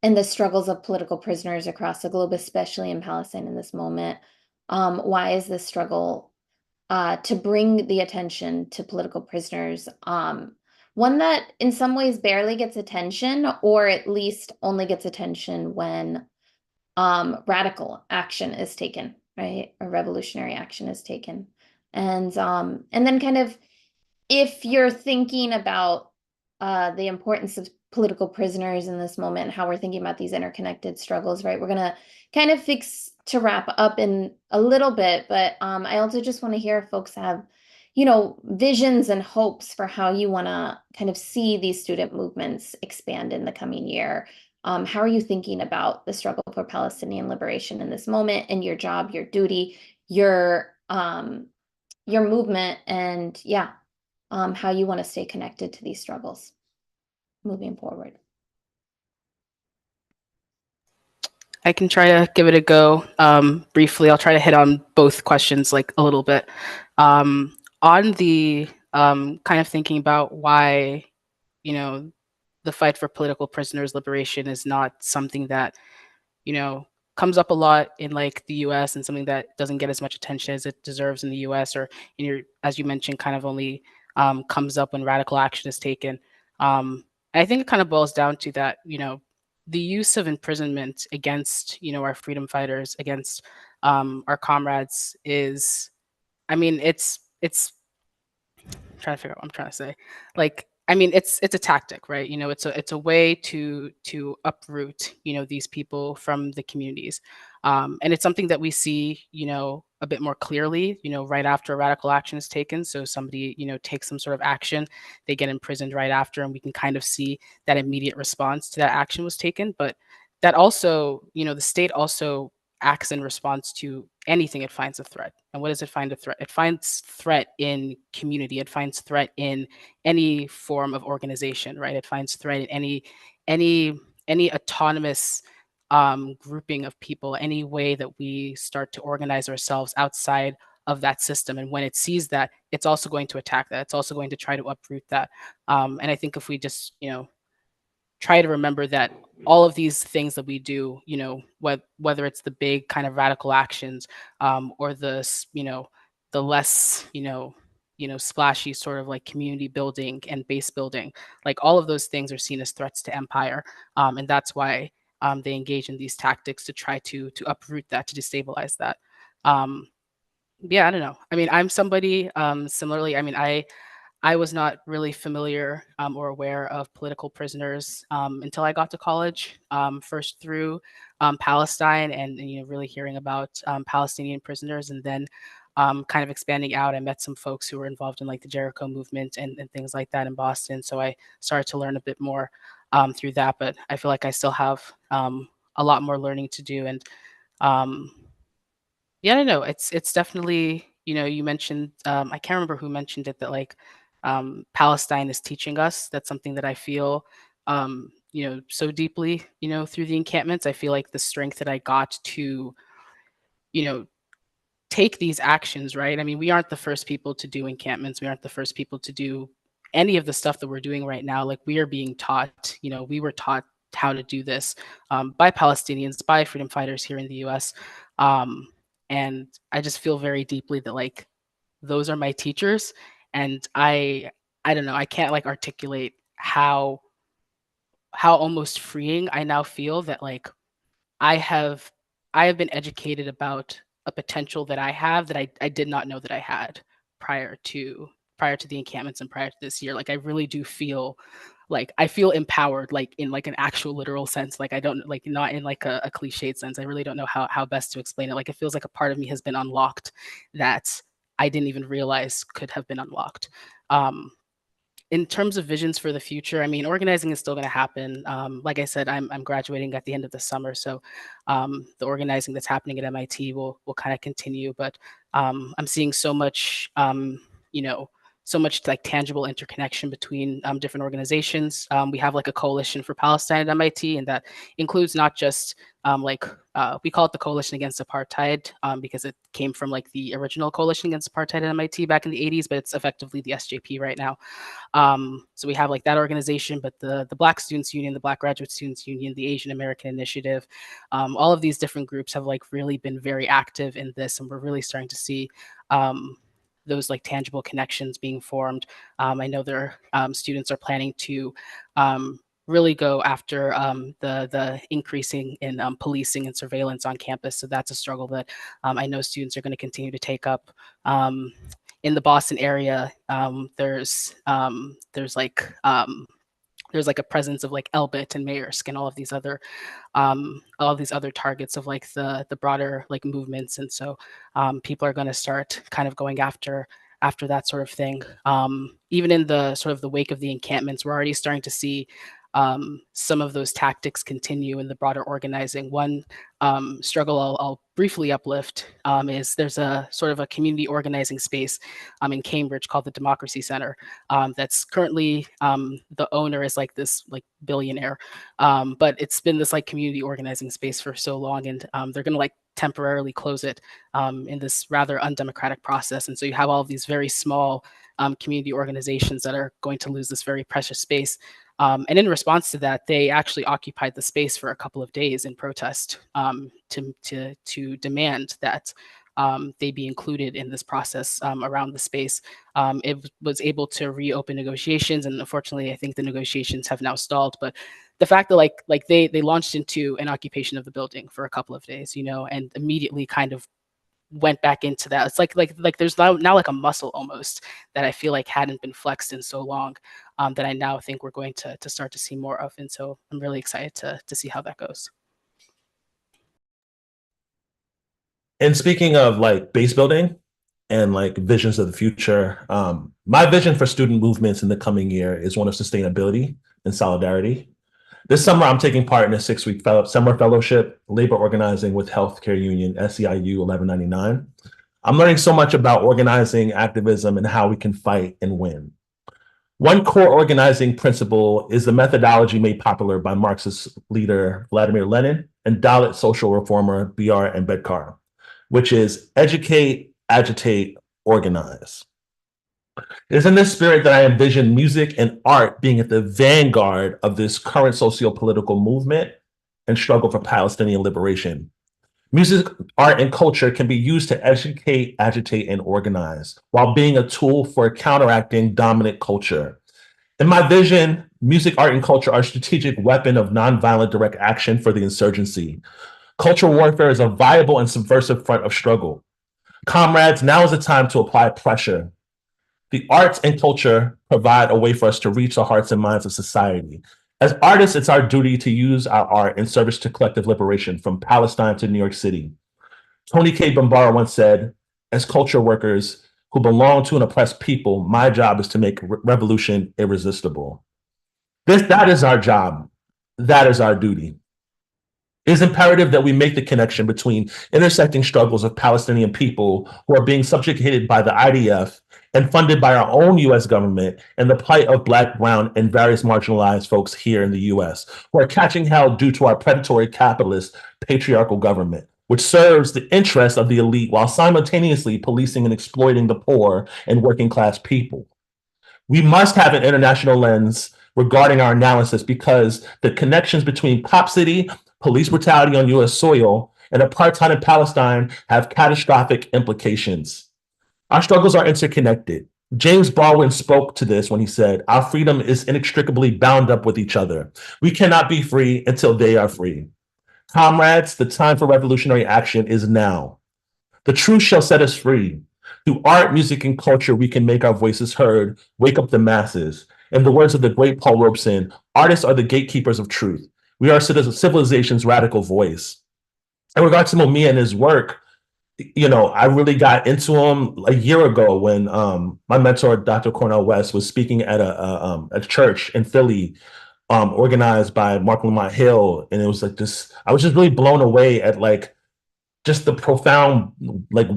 the struggles of political prisoners across the globe, especially in Palestine in this moment? Why is this struggle to bring the attention to political prisoners one that in some ways barely gets attention, or at least only gets attention when radical action is taken, right? Or revolutionary action is taken. And then kind of if you're thinking about the importance of political prisoners in this moment, how we're thinking about these interconnected struggles, right? We're gonna kind of fix to wrap up in a little bit, but I also just want to hear if folks have, visions and hopes for how you want to kind of see these student movements expand in the coming year. How are you thinking about the struggle for Palestinian liberation in this moment and your job, your duty, your movement, and yeah, how you want to stay connected to these struggles moving forward? I can try to give it a go. Briefly, I'll try to hit on both questions like a little bit. On the kind of thinking about why, you know, the fight for political prisoners liberation is not something that, you know, comes up a lot in like the US and something that doesn't get as much attention as it deserves in the US, or in your, as you mentioned, kind of only comes up when radical action is taken. I think it kind of boils down to that, the use of imprisonment against, our freedom fighters, against our comrades is, I mean, it's trying to figure out what I'm trying to say. Like, I mean, it's a tactic, right? It's a way to uproot, these people from the communities, and it's something that we see, a bit more clearly, right after radical action is taken. So somebody, takes some sort of action, they get imprisoned right after, and we can kind of see that immediate response to that action was taken. But that also, the state also acts in response to anything it finds a threat. And what does it find a threat? It finds threat in community. It finds threat in any form of organization, right? It finds threat in any autonomous grouping of people, any way that we start to organize ourselves outside of that system. And when it sees that, it's also going to attack that. It's also going to try to uproot that. And I think if we just, try to remember that all of these things that we do, whether it's the big kind of radical actions, or the less, splashy sort of like community building and base building, like all of those things are seen as threats to empire, and that's why they engage in these tactics to try to uproot that, to destabilize that. Um, yeah, I don't know. I mean, I'm somebody similarly. I mean, I was not really familiar or aware of political prisoners until I got to college, first through Palestine, and really hearing about Palestinian prisoners, and then kind of expanding out. I met some folks who were involved in like the Jericho movement and things like that in Boston. So I started to learn a bit more through that. But I feel like I still have a lot more learning to do. And um, yeah, I don't know. It's definitely, you mentioned, I can't remember who mentioned it, that like Palestine is teaching us. That's something that I feel so deeply, through the encampments. I feel like the strength that I got to, you know, take these actions, right? I mean, we aren't the first people to do encampments. We aren't the first people to do any of the stuff that we're doing right now. Like, we are being taught, we were taught how to do this by Palestinians, by freedom fighters here in the US. Um, and I just feel very deeply that like those are my teachers. And I don't know, I can't like articulate how almost freeing I now feel that like I have I have been educated about a potential that I have that I did not know that I had prior to the encampments and prior to this year. Like, I really do feel like I feel empowered, like in like an actual literal sense. Like, I don't, like, not in like a cliched sense. I really don't know how best to explain it. Like, it feels like a part of me has been unlocked that I didn't even realize could have been unlocked. Um, in terms of visions for the future, I mean, organizing is still going to happen. Like I said, I'm graduating at the end of the summer, so the organizing that's happening at MIT will kind of continue. But I'm seeing so much, you know, so much like tangible interconnection between different organizations. We have like a coalition for Palestine at MIT, and that includes not just we call it the Coalition Against Apartheid because it came from like the original Coalition Against Apartheid at MIT back in the 80s, but it's effectively the SJP right now. So we have like that organization, but the Black Students Union, the Black Graduate Students Union, the Asian American Initiative, all of these different groups have like really been very active in this, and we're really starting to see those like tangible connections being formed. I know their students are planning to really go after the increasing in policing and surveillance on campus. So that's a struggle that I know students are going to continue to take up. In the Boston area, there's like a presence of like Elbit and Maersk and all of these other targets of like the broader like movements, and so people are going to start kind of going after that sort of thing. Even in the sort of the wake of the encampments, we're already starting to see some of those tactics continue in the broader organizing. One struggle I'll briefly uplift is there's a sort of a community organizing space in Cambridge called the Democracy Center that's currently the owner is like this like billionaire, but it's been this like community organizing space for so long, and they're going to like temporarily close it in this rather undemocratic process. And so you have all of these very small community organizations that are going to lose this very precious space. And in response to that, they actually occupied the space for a couple of days in protest to demand that they be included in this process around the space. It was able to reopen negotiations, and unfortunately, I think the negotiations have now stalled. But the fact that like they launched into an occupation of the building for a couple of days, and immediately kind of went back into that. It's like there's now like a muscle almost that I feel like hadn't been flexed in so long that I now think we're going to start to see more of. And so I'm really excited to see how that goes. And speaking of like base building and like visions of the future, my vision for student movements in the coming year is one of sustainability and solidarity. This summer, I'm taking part in a 6-week summer fellowship, labor organizing with healthcare union SEIU 1199. I'm learning so much about organizing, activism, and how we can fight and win. One core organizing principle is the methodology made popular by Marxist leader Vladimir Lenin and Dalit social reformer B.R. Ambedkar, which is educate, agitate, organize. It is in this spirit that I envision music and art being at the vanguard of this current socio-political movement and struggle for Palestinian liberation. Music, art, and culture can be used to educate, agitate, and organize while being a tool for counteracting dominant culture. In my vision, music, art, and culture are a strategic weapon of nonviolent direct action for the insurgency. Cultural warfare is a viable and subversive front of struggle. Comrades, now is the time to apply pressure. The arts and culture provide a way for us to reach the hearts and minds of society. As artists, it's our duty to use our art in service to collective liberation from Palestine to New York City. Tony K. Bambara once said, as culture workers who belong to an oppressed people, my job is to make revolution irresistible. That is our job. That is our duty. It is imperative that we make the connection between intersecting struggles of Palestinian people who are being subjugated by the IDF and funded by our own US government, and the plight of Black, brown, and various marginalized folks here in the US who are catching hell due to our predatory capitalist patriarchal government, which serves the interests of the elite while simultaneously policing and exploiting the poor and working class people. We must have an international lens regarding our analysis because the connections between Cop City, police brutality on US soil, and apartheid in Palestine have catastrophic implications. Our struggles are interconnected. James Baldwin spoke to this when he said, our freedom is inextricably bound up with each other. We cannot be free until they are free. Comrades, the time for revolutionary action is now. The truth shall set us free. Through art, music, and culture, we can make our voices heard, wake up the masses. In the words of the great Paul Robeson, artists are the gatekeepers of truth. We are civilization's radical voice. In regards to Mumia and his work, I really got into him a year ago when my mentor, Dr. Cornel West, was speaking at a church in Philly, organized by Mark Lamont Hill, and it was like this. I was just really blown away at like just the profound like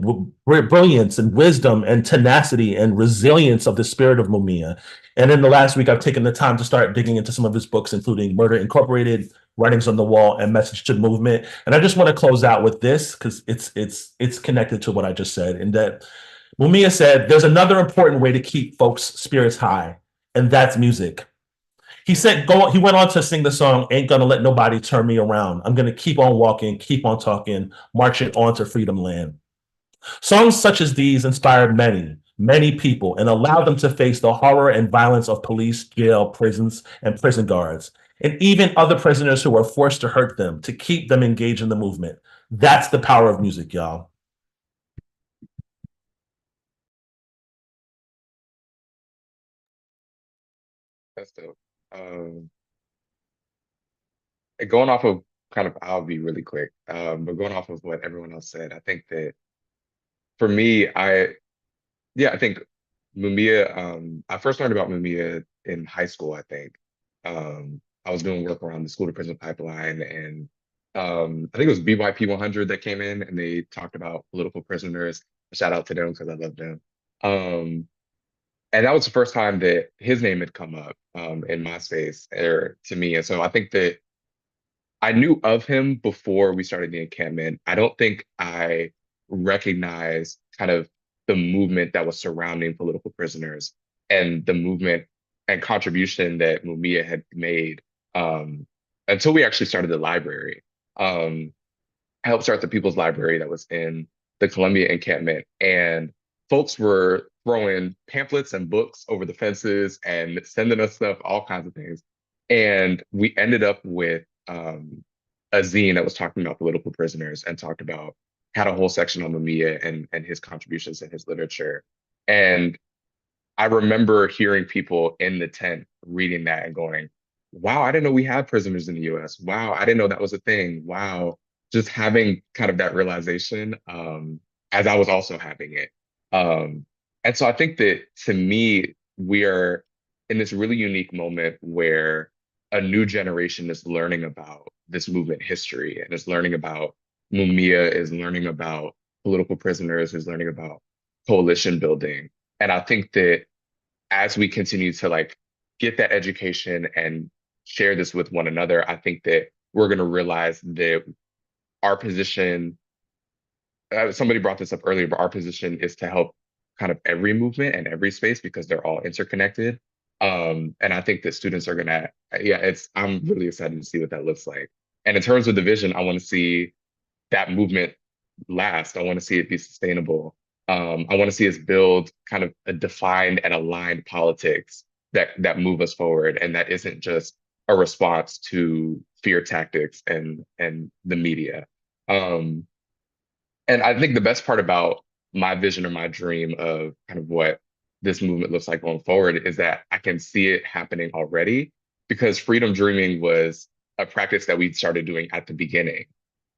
brilliance and wisdom and tenacity and resilience of the spirit of Mumia. And in the last week, I've taken the time to start digging into some of his books, including Murder Incorporated, Writings on the Wall, and Message to the Movement. And I just want to close out with this because it's connected to what I just said. In that Mumia said, "There's another important way to keep folks' spirits high, and that's music." He said, he went on to sing the song, "Ain't Gonna Let Nobody Turn Me Around. I'm gonna keep on walking, keep on talking, marching on to freedom land." Songs such as these inspired many, many people and allowed them to face the horror and violence of police, jail, prisons, and prison guards, and even other prisoners who were forced to hurt them to keep them engaged in the movement. That's the power of music, y'all. That's dope. Going off of kind of, I'll be really quick, but going off of what everyone else said, I think that for me, I think Mumia, I first learned about Mumia in high school, I think. I was doing work around the school to prison pipeline, and I think it was BYP 100 that came in and they talked about political prisoners. Shout out to them because I love them. Um, and that was the first time that his name had come up in my space or to me. And so I think that I knew of him before we started the encampment. I don't think I recognized kind of the movement that was surrounding political prisoners and the movement and contribution that Mumia had made um, until we actually started the library. Um, I helped start the People's Library that was in the Columbia encampment, and folks were throwing pamphlets and books over the fences and sending us stuff, all kinds of things. And we ended up with a zine that was talking about political prisoners and talked about had a whole section on Mamiya and his contributions in his literature. And I remember hearing people in the tent reading that and going, wow, I didn't know we had prisoners in the US. Wow, I didn't know that was a thing. Wow. Just having kind of that realization as I was also having it. And so I think that to me, we are in this really unique moment where a new generation is learning about this movement history and is learning about Mumia, is learning about political prisoners, is learning about coalition building. And I think that as we continue to like get that education and share this with one another, I think that we're going to realize that our position, somebody brought this up earlier, but our position is to help kind of every movement and every space because they're all interconnected. And I think that students are gonna, I'm really excited to see what that looks like. And in terms of the vision, I want to see that movement last. I want to see it be sustainable. I want to see us build kind of a defined and aligned politics that move us forward, and that isn't just a response to fear tactics and the media. Um, and I think the best part about my vision or my dream of kind of what this movement looks like going forward is that I can see it happening already because freedom dreaming was a practice that we started doing at the beginning.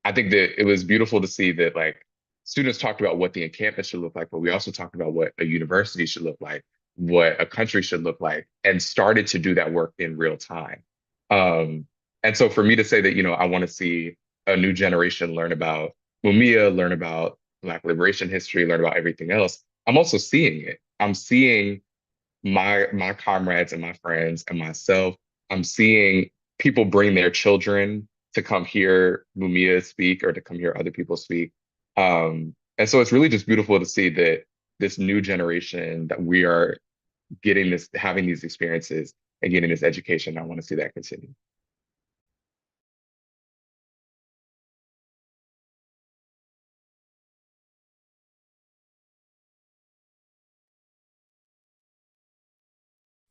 I think that it was beautiful to see that like students talked about what the encampment should look like, but we also talked about what a university should look like, what a country should look like, and started to do that work in real time. Um, and so for me to say that, I want to see a new generation learn about Mumia, learn about Black liberation history, learn about everything else, I'm also seeing it. I'm seeing my comrades and my friends and myself. I'm seeing people bring their children to come hear Mumia speak or to come hear other people speak. And so it's really just beautiful to see that this new generation that we are getting this, having these experiences and getting this education. I want to see that continue.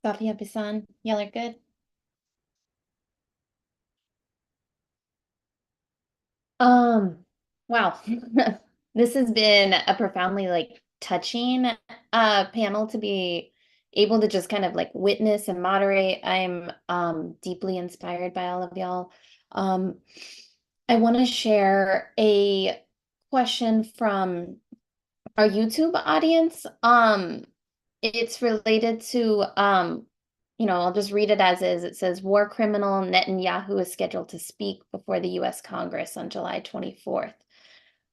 Safia Bisan, y'all are good. Wow. This has been a profoundly like touching panel to be able to just kind of like witness and moderate. I'm deeply inspired by all of y'all. I want to share a question from our YouTube audience. It's related to I'll just read it as is. It says war criminal Netanyahu is scheduled to speak before the US Congress on July 24th.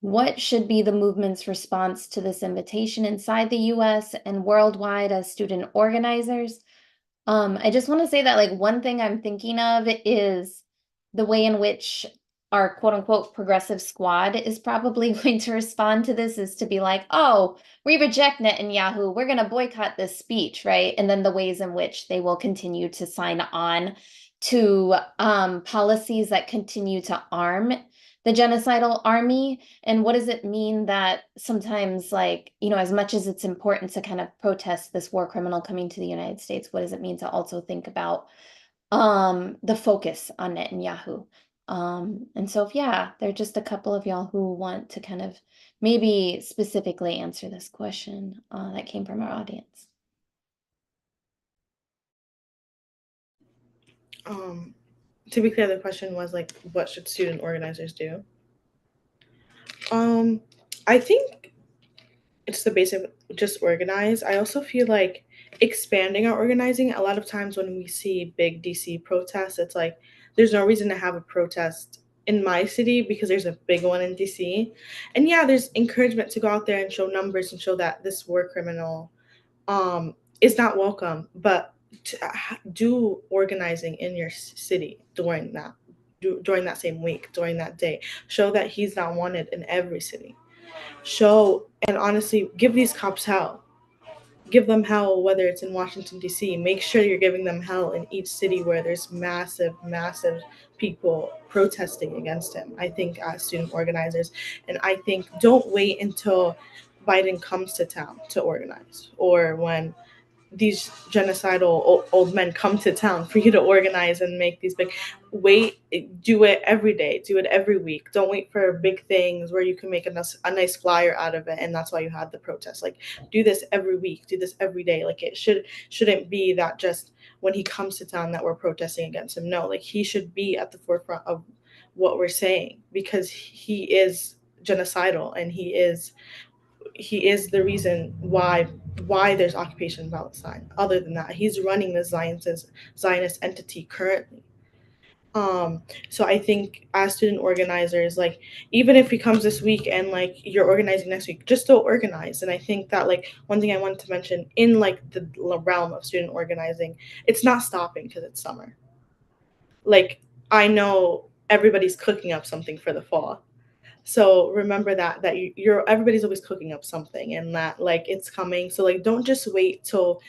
What should be the movement's response to this invitation inside the US and worldwide as student organizers? I just want to say that, like, one thing I'm thinking of is the way in which our quote unquote progressive squad is probably going to respond to this is to be like, oh, we reject Netanyahu. We're going to boycott this speech, right? And then the ways in which they will continue to sign on to policies that continue to arm the genocidal army. And what does it mean that sometimes, like, as much as it's important to kind of protest this war criminal coming to the United States, what does it mean to also think about the focus on Netanyahu? And so, if, yeah, there are just a couple of y'all who want to kind of maybe specifically answer this question that came from our audience. To be clear, the question was like, what should student organizers do? I think it's the basic, just organize. I also feel like expanding our organizing, a lot of times when we see big DC protests, it's like there's no reason to have a protest in my city because there's a big one in DC. And yeah, there's encouragement to go out there and show numbers and show that this war criminal is not welcome, but to do organizing in your city during that same week, during that day. Show that he's not wanted in every city. Show and honestly give these cops hell. Give them hell, whether it's in Washington, D.C. Make sure you're giving them hell in each city where there's massive, massive people protesting against him. I think as student organizers, and I think don't wait until Biden comes to town to organize or when these genocidal old men come to town for you to organize and make these big do it every day, do it every week. Don't wait for big things where you can make a nice flyer out of it and that's why you had the protest. Like, do this every week, do this every day. Like, it shouldn't be that just when he comes to town that we're protesting against him. No, like, he should be at the forefront of what we're saying because he is genocidal and he is the reason why there's occupation in Palestine. Other than that, he's running the Zionist entity currently. So I think as student organizers, like, even if he comes this week and like you're organizing next week, just still organize. And I think that, like, one thing I wanted to mention in like the realm of student organizing, it's not stopping because it's summer. Like, I know everybody's cooking up something for the fall. So remember that you're everybody's always cooking up something and that, like, it's coming. So like, don't just wait till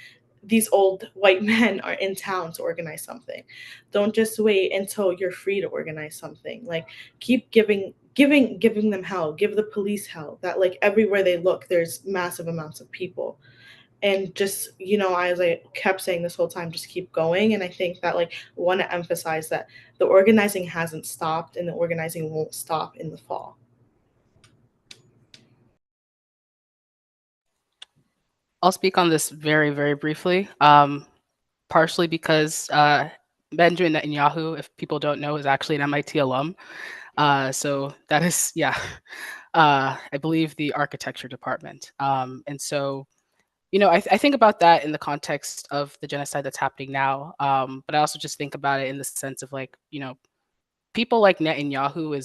these old white men are in town to organize something. Don't just wait until you're free to organize something. Like, keep giving them hell. Give the police hell. That, like, everywhere they look, there's massive amounts of people. And just, as I kept saying this whole time, just keep going. And I think that, like, I want to emphasize that the organizing hasn't stopped and the organizing won't stop in the fall. I'll speak on this very, very briefly. Partially because Benjamin Netanyahu, if people don't know, is actually an MIT alum. So that is, yeah, I believe the architecture department. And so, I think about that in the context of the genocide that's happening now. But I also just think about it in the sense of, like, people like Netanyahu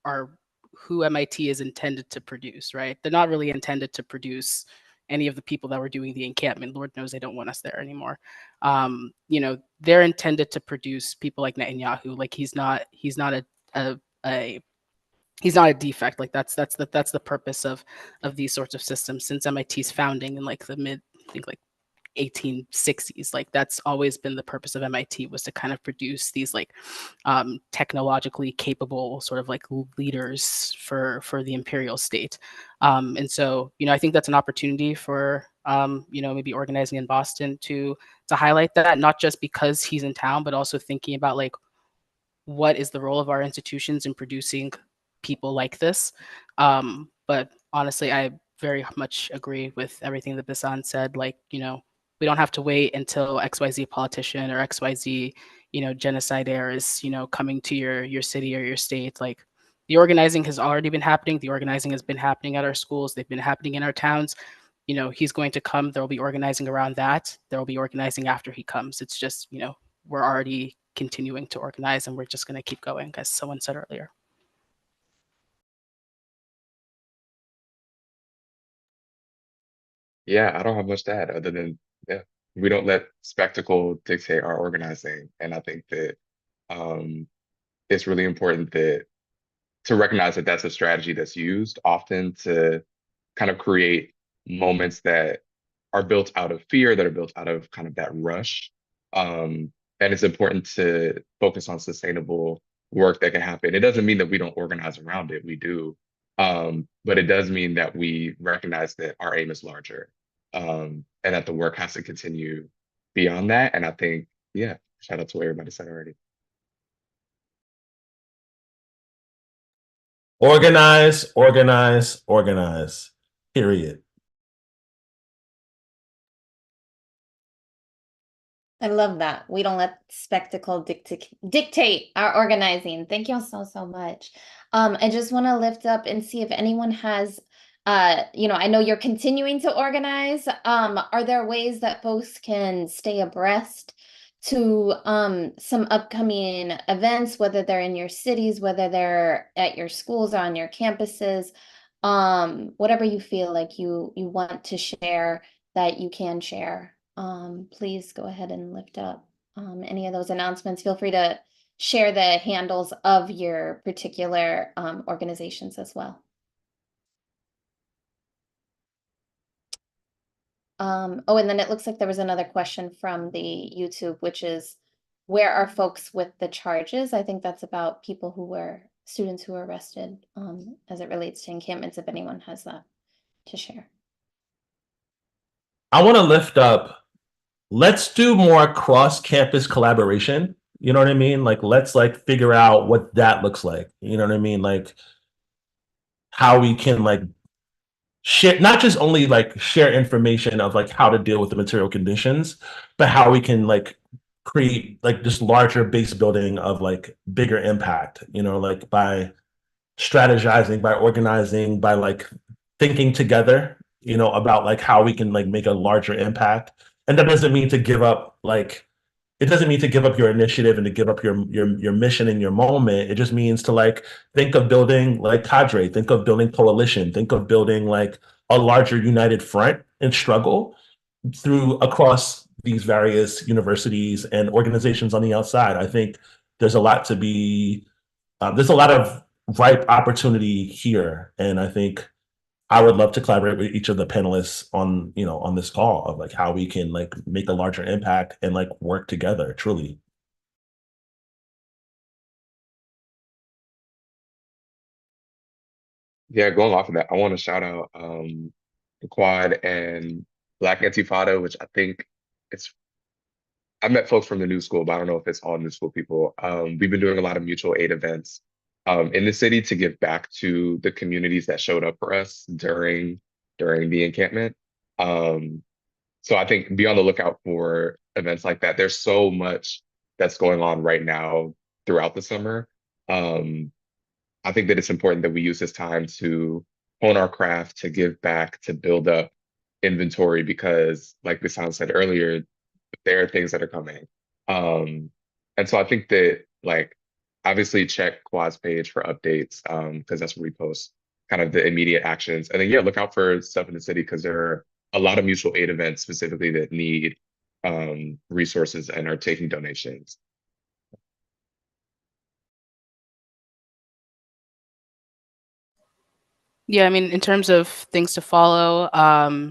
are who MIT is intended to produce, right? They're not really intended to produce any of the people that were doing the encampment. Lord knows they don't want us there anymore. They're intended to produce people like Netanyahu. Like, he's not a he's not a defect. Like, that's the purpose of these sorts of systems since MIT's founding in like the mid, I think, like 1860s. Like, that's always been the purpose of MIT, was to kind of produce these, like, technologically capable sort of like leaders for the imperial state. And so, I think that's an opportunity for maybe organizing in Boston to highlight that, not just because he's in town, but also thinking about, like, what is the role of our institutions in producing people like this. But honestly, I very much agree with everything that Bisan said. Like, we don't have to wait until XYZ politician or XYZ, genocide is, coming to your city or your state. Like, the organizing has already been happening. The organizing has been happening at our schools. They've been happening in our towns. He's going to come. There will be organizing around that. There will be organizing after he comes. It's just, we're already continuing to organize and we're just going to keep going, as someone said earlier. Yeah, I don't have much to add other than, yeah, we don't let spectacle dictate our organizing. And I think that um, it's really important that to recognize that that's a strategy that's used often to kind of create moments that are built out of fear, that are built out of kind of that rush. And it's important to focus on sustainable work that can happen. It doesn't mean that we don't organize around it, we do. But it does mean that we recognize that our aim is larger, and that the work has to continue beyond that. And I think, yeah, shout out to what everybody said already. Organize, organize, organize. Period. I love that. We don't let spectacle dictate our organizing. Thank you all so much. I just want to lift up and see if anyone has, I know you're continuing to organize. Are there ways that folks can stay abreast to some upcoming events, whether they're in your cities, whether they're at your schools or on your campuses, whatever you feel like you want to share that you can share. Please go ahead and lift up any of those announcements. Feel free to share the handles of your particular organizations as well. Oh, and then it looks like there was another question from the YouTube, which is, where are folks with the charges? I think that's about people who were students who were arrested as it relates to encampments, if anyone has that to share. I want to lift up, let's do more cross-campus collaboration. You know what I mean? Like, let's like figure out what that looks like. You know what I mean? Like how we can like share, not just only like share information of like how to deal with the material conditions, but how we can like create like this larger base building of like bigger impact, like by strategizing, by organizing, by like thinking together, about like how we can like make a larger impact. And that doesn't mean to give up like it doesn't mean to give up your initiative and to give up your mission in your moment. It just means to like think of building like cadre, think of building coalition, think of building like a larger united front and struggle through across these various universities and organizations on the outside. I think there's a lot to be there's a lot of ripe opportunity here, and I think I would love to collaborate with each of the panelists on, on this call of like how we can like make a larger impact and like work together truly. Yeah, going off of that, I want to shout out the Quad and Black Intifada, which I think it's I met folks from the new school, but I don't know if it's all new school people. We've been doing a lot of mutual aid events in the city to give back to the communities that showed up for us during the encampment. Um, so I think be on the lookout for events like that. There's so much that's going on right now throughout the summer. Um, I think that it's important that we use this time to hone our craft, to give back, to build up inventory, because like Bisan said earlier, there are things that are coming. Um, and so I think that like obviously check Quad's page for updates, because that's where we post kind of the immediate actions. And then yeah, look out for stuff in the city because there are a lot of mutual aid events specifically that need resources and are taking donations. Yeah, I mean, in terms of things to follow,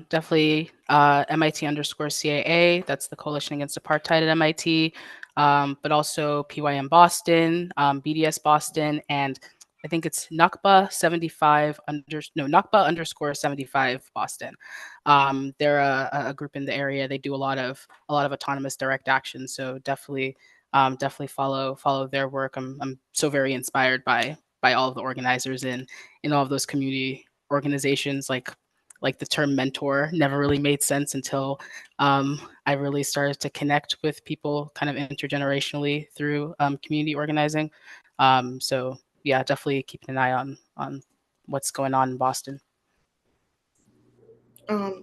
definitely MIT_CAA, that's the Coalition Against Apartheid at MIT, but also PYM Boston, BDS Boston, and I think it's Nakba_75 Boston. They're a group in the area. They do a lot of autonomous direct action. So definitely follow their work. I'm so very inspired by all of the organizers in all of those community organizations. Like the term mentor never really made sense until I really started to connect with people kind of intergenerationally through community organizing. So yeah, definitely keeping an eye on what's going on in Boston.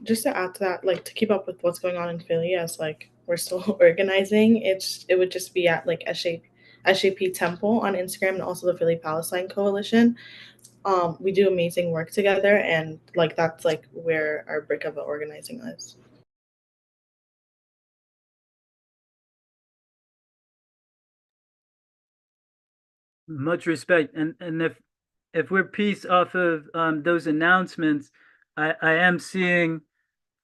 Just to add to that, like to keep up with what's going on in Philly, as like we're still organizing, it would just be at like SJP Temple on Instagram and also the Philly Palestine Coalition. we do amazing work together, and like that's like where our brick of organizing is. Much respect. And if we're piece off of those announcements, I am seeing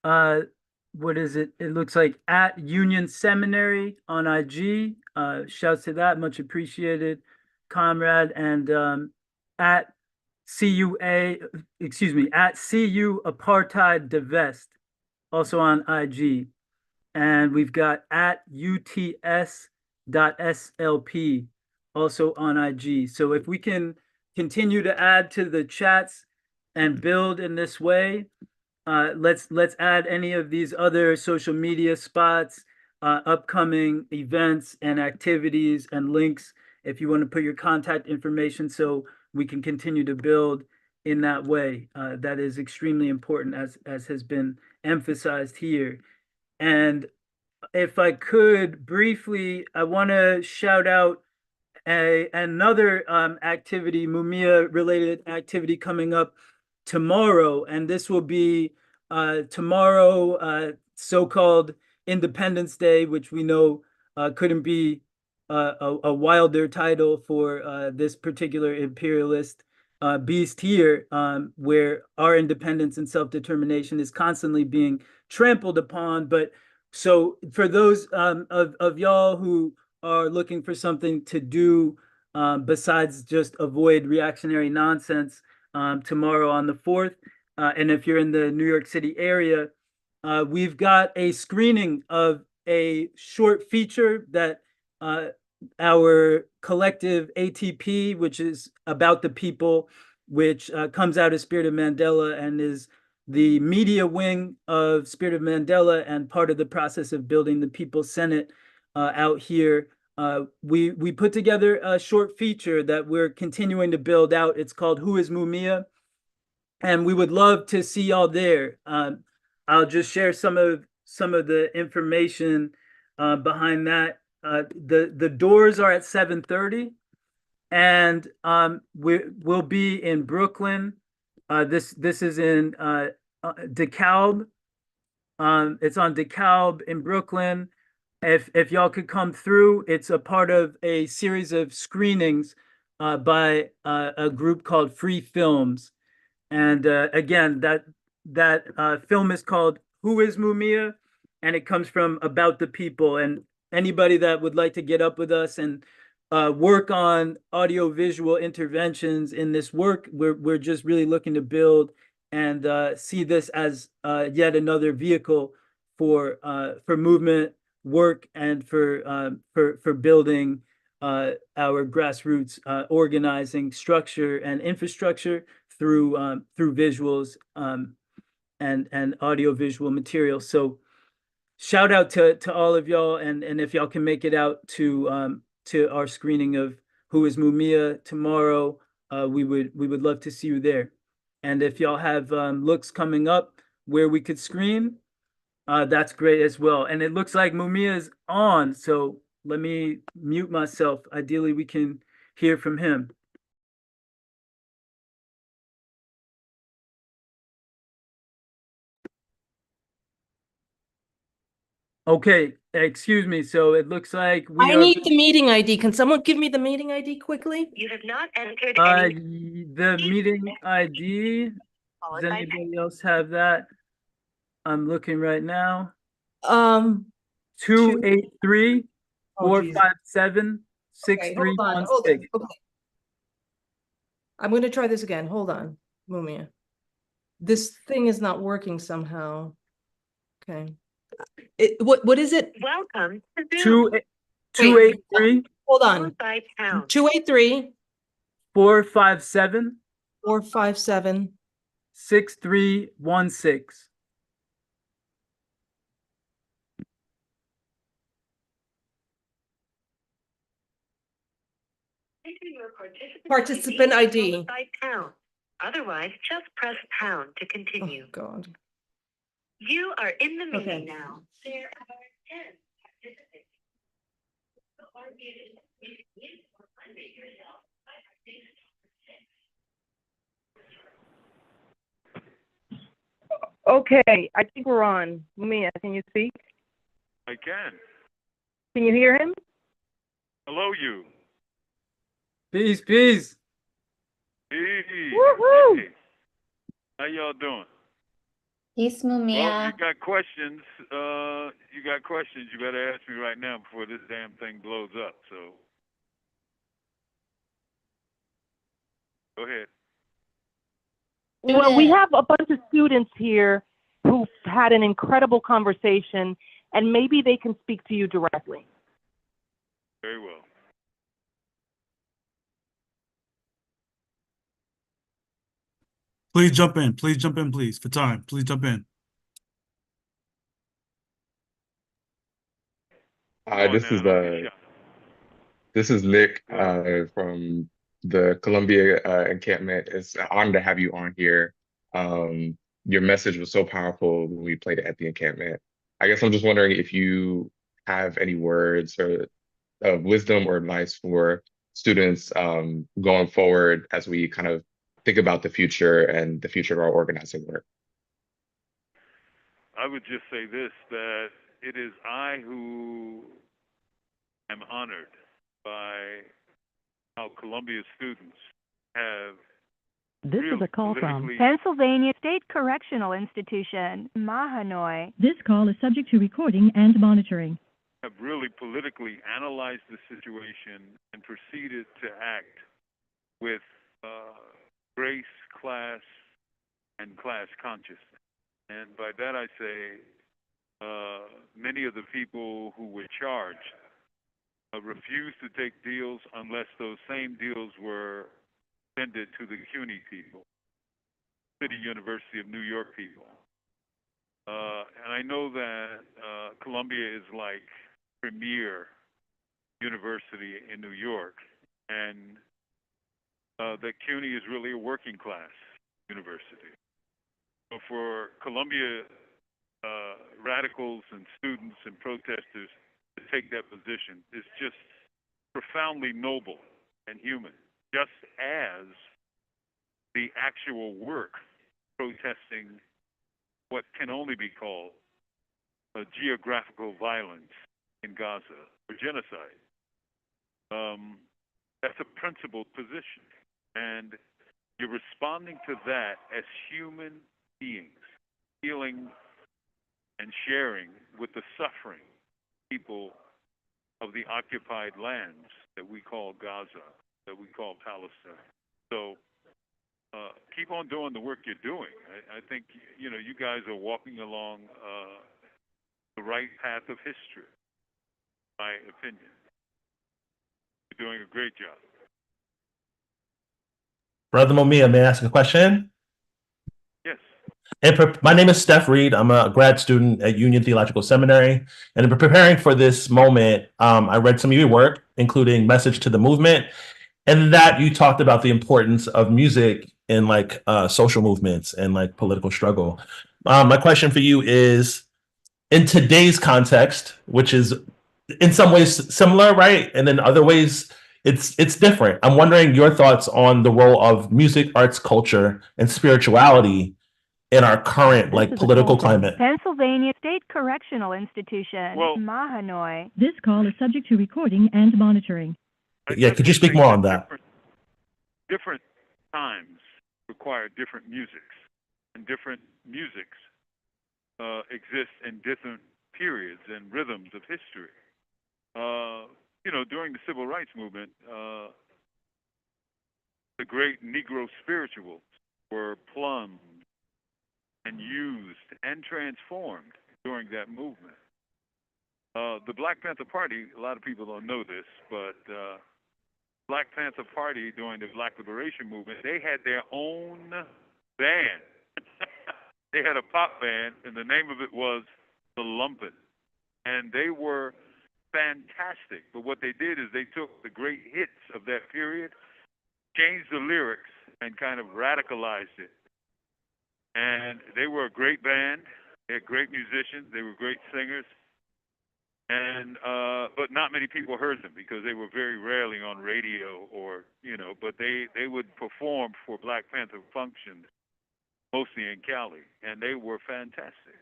what is it? It looks like at Union Seminary on IG. Shouts to that, much appreciated, comrade. And at CUA, excuse me, at CU Apartheid Divest, also on IG. And we've got at UTS.SLP, also on IG. So if we can continue to add to the chats and build in this way, let's add any of these other social media spots, upcoming events and activities and links if you want to put your contact information so we can continue to build in that way. That is extremely important as has been emphasized here. And if I could briefly, I want to shout out another activity, Mumia related activity coming up tomorrow, and this will be tomorrow, so-called Independence Day, which we know couldn't be a wilder title for this particular imperialist beast here, where our independence and self-determination is constantly being trampled upon. But so for those of y'all who are looking for something to do besides just avoid reactionary nonsense tomorrow on the 4th. And if you're in the New York City area, we've got a screening of a short feature that our collective ATP, which is about the people, which comes out of Spirit of Mandela and is the media wing of Spirit of Mandela and part of the process of building the People's Senate out here. We put together a short feature that we're continuing to build out. It's called Who is Mumia? And we would love to see y'all there. I'll just share some of the information behind that. The doors are at 7:30, and we'll be in Brooklyn. This is in DeKalb. It's on DeKalb in Brooklyn. If y'all could come through, it's a part of a series of screenings by a group called Free Films. And again, that film is called Who is Mumia? And it comes from About the People. And anybody that would like to get up with us and work on audiovisual interventions in this work, we're just really looking to build and see this as yet another vehicle for movement work and for building our grassroots organizing structure and infrastructure through visuals and audiovisual material. So shout out to all of y'all, and if y'all can make it out to our screening of Who is Mumia tomorrow, we would love to see you there. And if y'all have looks coming up where we could screen, that's great as well. And it looks like Mumia is on, so let me mute myself. Ideally, we can hear from him. Okay, excuse me. So it looks like I need the meeting ID. Can someone give me the meeting ID quickly? You have not entered the meeting ID. Does anybody else have that? I'm looking right now. 283 457 6316. Okay. I'm going to try this again. Hold on, Mumia. This thing is not working somehow. Okay. What is it? Welcome to Zoom. 283 Hold on. 283 457 457 6316. Participant ID. Otherwise, just press pound to continue. Oh, God. You are in the meeting now. There are 10 participants. Okay, I think we're on. Mumia, can you speak? I can. Can you hear him? Hello, you. Peace, peace. Hey. Woohoo! Hey. How y'all doing? Peace, Well, Mumia. you got questions. You better ask me right now before this damn thing blows up. So, go ahead. Well, we have a bunch of students here who had an incredible conversation, and maybe they can speak to you directly. Very well. Please jump in. Please jump in, please, for time. Please jump in. This is Nick from the Columbia encampment. It's an honor to have you on here. Your message was so powerful when we played it at the encampment. I guess I'm just wondering if you have any words or wisdom or advice for students going forward as we kind of think about the future and the future of our organizing work. I would just say this, that it is I who am honored by how Columbia students have This is a call from Pennsylvania State Correctional Institution, Mahanoy. This call is subject to recording and monitoring. have really politically analyzed the situation and proceeded to act with grace, class, and class consciousness. And by that I say many of the people who were charged refused to take deals unless those same deals were extended to the CUNY people, City University of New York people. And I know that Columbia is like premier university in New York, and that CUNY is really a working class university. So for Columbia radicals and students and protesters to take that position is just profoundly noble and human, just as the actual work protesting what can only be called geographical violence in Gaza or genocide. That's a principled position. And you're responding to that as human beings, feeling and sharing with the suffering people of the occupied lands that we call Gaza, that we call Palestine. So keep on doing the work you're doing. I think, you guys are walking along the right path of history, in my opinion. You're doing a great job. Brother Mumia, may I ask a question? Yes. My name is Steph Reed. I'm a grad student at Union Theological Seminary. And in preparing for this moment, I read some of your work, including Message to the Movement. And that you talked about the importance of music in social movements and political struggle. My question for you is, in today's context, which is in some ways similar, right? And in other ways, it's different. I'm wondering your thoughts on the role of music, arts, culture, and spirituality in our current political climate. Pennsylvania State Correctional Institution, Mahanoy. This call is subject to recording and monitoring. Yeah, could you speak more on that? Different times require different musics, and different musics exist in different periods and rhythms of history. During the Civil Rights Movement, the great Negro spirituals were plumbed and used and transformed during that movement. The Black Panther Party, a lot of people don't know this, but Black Panther Party during the Black Liberation Movement, they had their own band. They had a pop band, and the name of it was The Lumpin'. And they were fantastic. But what they did is they took the great hits of that period, changed the lyrics, and kind of radicalized it. And they were a great band. They had great musicians. They were great singers. And but not many people heard them because they were very rarely on radio but they would perform for Black Panther functions mostly in Cali, and they were fantastic.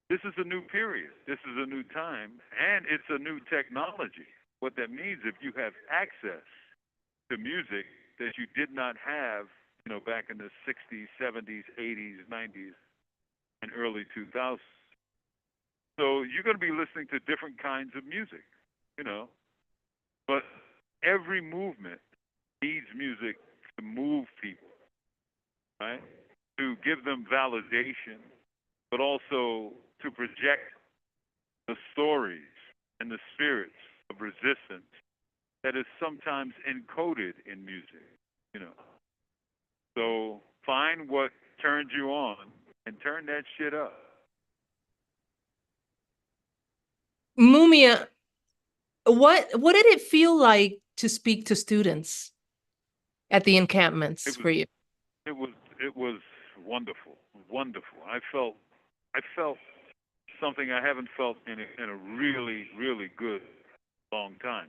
This is a new period. This is a new time, and it's a new technology. What that means, if you have access to music that you did not have, back in the 60s, 70s, 80s, 90s, and early 2000s. So you're going to be listening to different kinds of music, you know. But every movement needs music to move people, right? To give them validation, but also to project the stories and the spirits of resistance that is sometimes encoded in music, you know. So find what turns you on and turn that shit up. Mumia, what did it feel like to speak to students at the encampments for you? It was wonderful, wonderful. I felt something I haven't felt in a really, really good long time.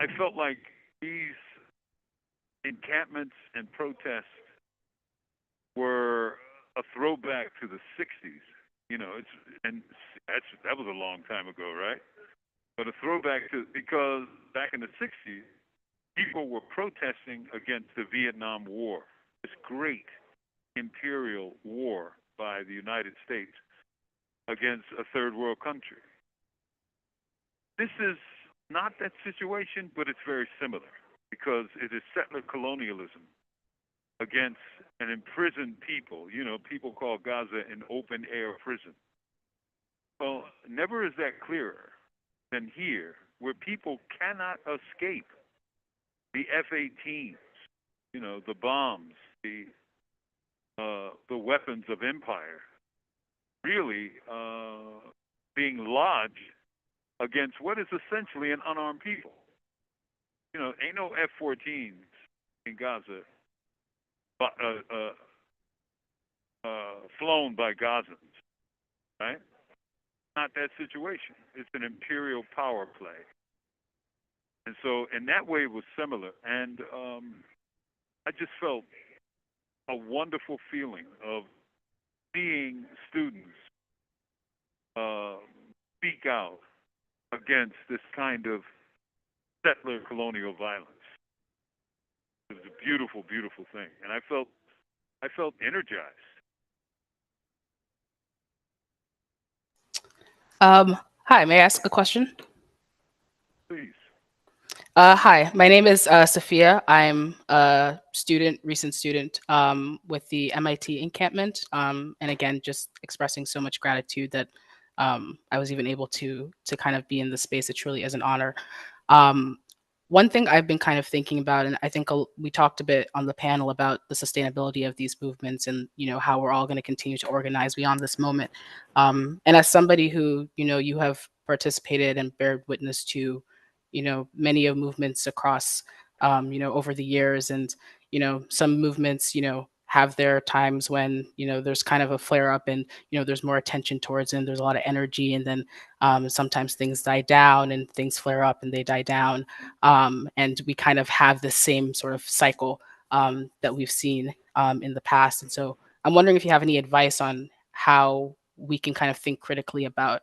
I felt like these encampments and protests were a throwback to the '60s. That was a long time ago, right? But a throwback to, because back in the '60s, people were protesting against the Vietnam War, this great imperial war by the United States against a third world country. This is not that situation, but it's very similar because it is settler colonialism against an imprisoned people. People call Gaza an open air prison. Well, never is that clearer than here, where people cannot escape the F-18s, the bombs, the weapons of empire, really being lodged against what is essentially an unarmed people. Ain't no F-14s in Gaza flown by Gazans, right? Not that situation. It's an imperial power play. And so in that way it was similar. And I just felt a wonderful feeling of seeing students speak out against this kind of settler colonial violence. It was a beautiful, beautiful thing. And I felt energized. Hi, may I ask a question? Please. Hi, my name is Sophia. I'm a recent student with the MIT encampment. And again, just expressing so much gratitude that I was even able to kind of be in the space. It truly is an honor. One thing I've been kind of thinking about, and I think we talked a bit on the panel about the sustainability of these movements and, how we're all going to continue to organize beyond this moment. And as somebody who, you have participated and bared witness to, many of movements across, over the years. And, some movements, have their times when, there's kind of a flare up and, there's more attention towards it and there's a lot of energy. And then sometimes things die down and things flare up and they die down. And we kind of have the same sort of cycle that we've seen in the past. And so I'm wondering if you have any advice on how we can kind of think critically about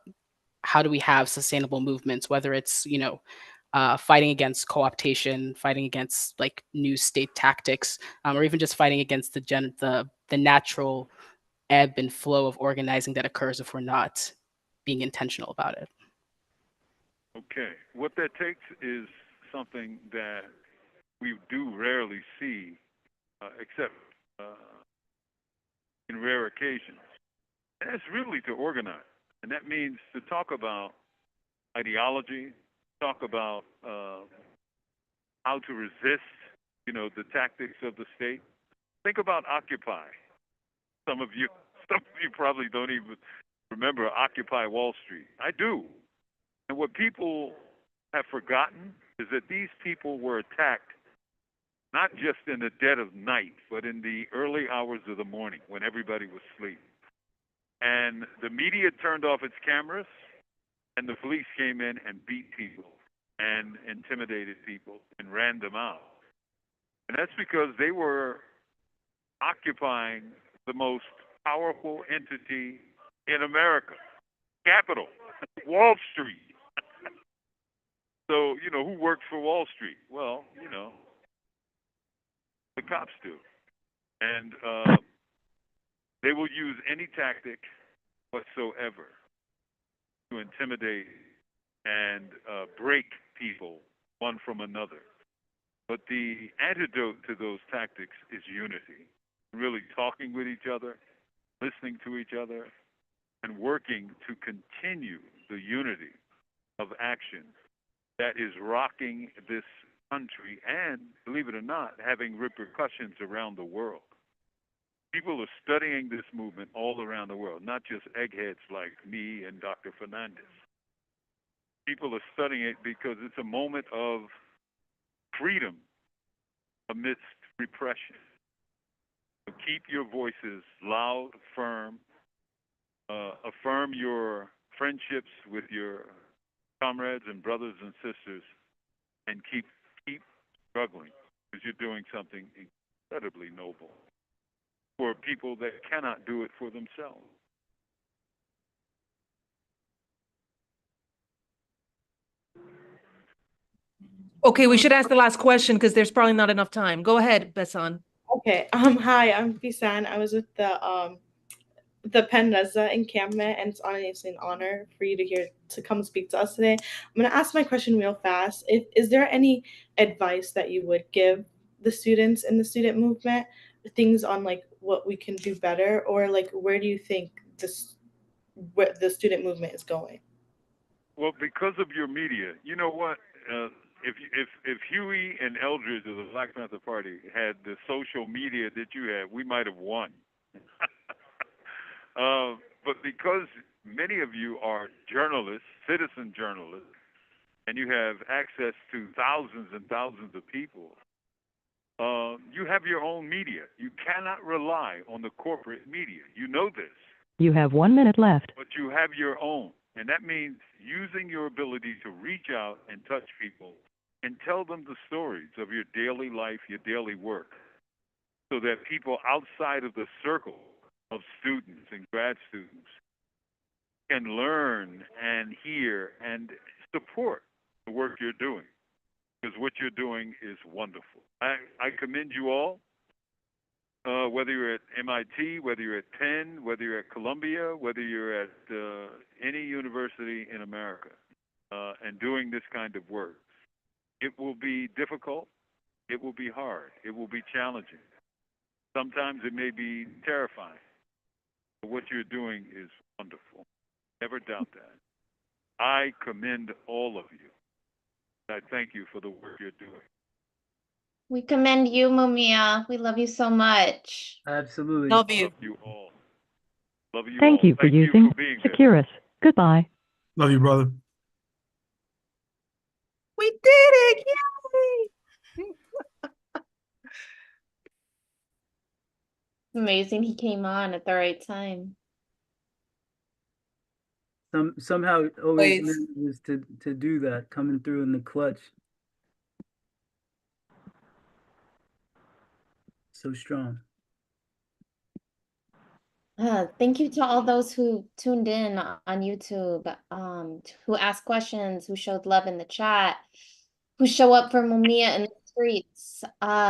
how do we have sustainable movements, whether it's, fighting against co-optation, fighting against like new state tactics, or even just fighting against the natural ebb and flow of organizing that occurs if we're not being intentional about it. Okay. What that takes is something that we do rarely see, except in rare occasions. And that's really to organize. And that means to talk about ideology, talk about how to resist, the tactics of the state. Think about Occupy. Some of you probably don't even remember Occupy Wall Street. I do. And what people have forgotten is that these people were attacked not just in the dead of night, but in the early hours of the morning when everybody was asleep. And the media turned off its cameras, and the police came in and beat people and intimidated people and ran them out. And that's because they were occupying the most powerful entity in America. Capital, Wall Street. So, who works for Wall Street? Well, the cops do. And they will use any tactic whatsoever to intimidate and break people one from another. But the antidote to those tactics is unity. Really talking with each other, listening to each other, and working to continue the unity of action that is rocking this country and, believe it or not, having repercussions around the world. People are studying this movement all around the world, not just eggheads like me and Dr. Fernandez. People are studying it because it's a moment of freedom amidst repression. So keep your voices loud, firm, affirm your friendships with your comrades and brothers and sisters, and keep struggling, because you're doing something incredibly noble for people that cannot do it for themselves. Okay, we should ask the last question because there's probably not enough time. Go ahead, Besan. Okay. Hi, I'm Bisan. I was with the Penn Reza encampment, and it's honestly an honor for you to come speak to us today. I'm gonna ask my question real fast. Is there any advice that you would give the students in the student movement, things on like what we can do better, or like where do you think where the student movement is going? Well, because of your media, you know what? If Huey and Eldridge of the Black Panther Party had the social media that you have, we might have won. But because many of you are journalists, citizen journalists, and you have access to thousands and thousands of people, you have your own media. You cannot rely on the corporate media. You know this. You have 1 minute left. But you have your own. And that means using your ability to reach out and touch people and tell them the stories of your daily life, your daily work, so that people outside of the circle of students and grad students can learn and hear and support the work you're doing, because what you're doing is wonderful. I commend you all, whether you're at MIT, whether you're at Penn, whether you're at Columbia, whether you're at any university in America, and doing this kind of work. It will be difficult. It will be hard. It will be challenging. Sometimes it may be terrifying. But what you're doing is wonderful. Never doubt that. I commend all of you. I thank you for the work you're doing. We commend you, Mumia. We love you so much. Absolutely. Love you. Love you all. Love you Thank all. you for Thank using you for being there. Securus. Goodbye. Love you, brother. We did it! Yay! Amazing he came on at the right time. Somehow it always Always. manages to do that, coming through in the clutch. So strong. Thank you to all those who tuned in on YouTube, who asked questions, who showed love in the chat, who show up for Mumia in the streets,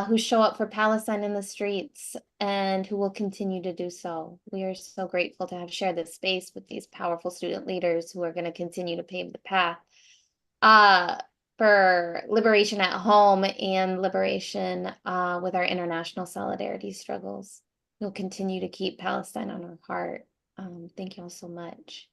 who show up for Palestine in the streets, and who will continue to do so. We are so grateful to have shared this space with these powerful student leaders who are going to continue to pave the path for liberation at home and liberation with our international solidarity struggles. We'll continue to keep Palestine on our heart. Thank you all so much.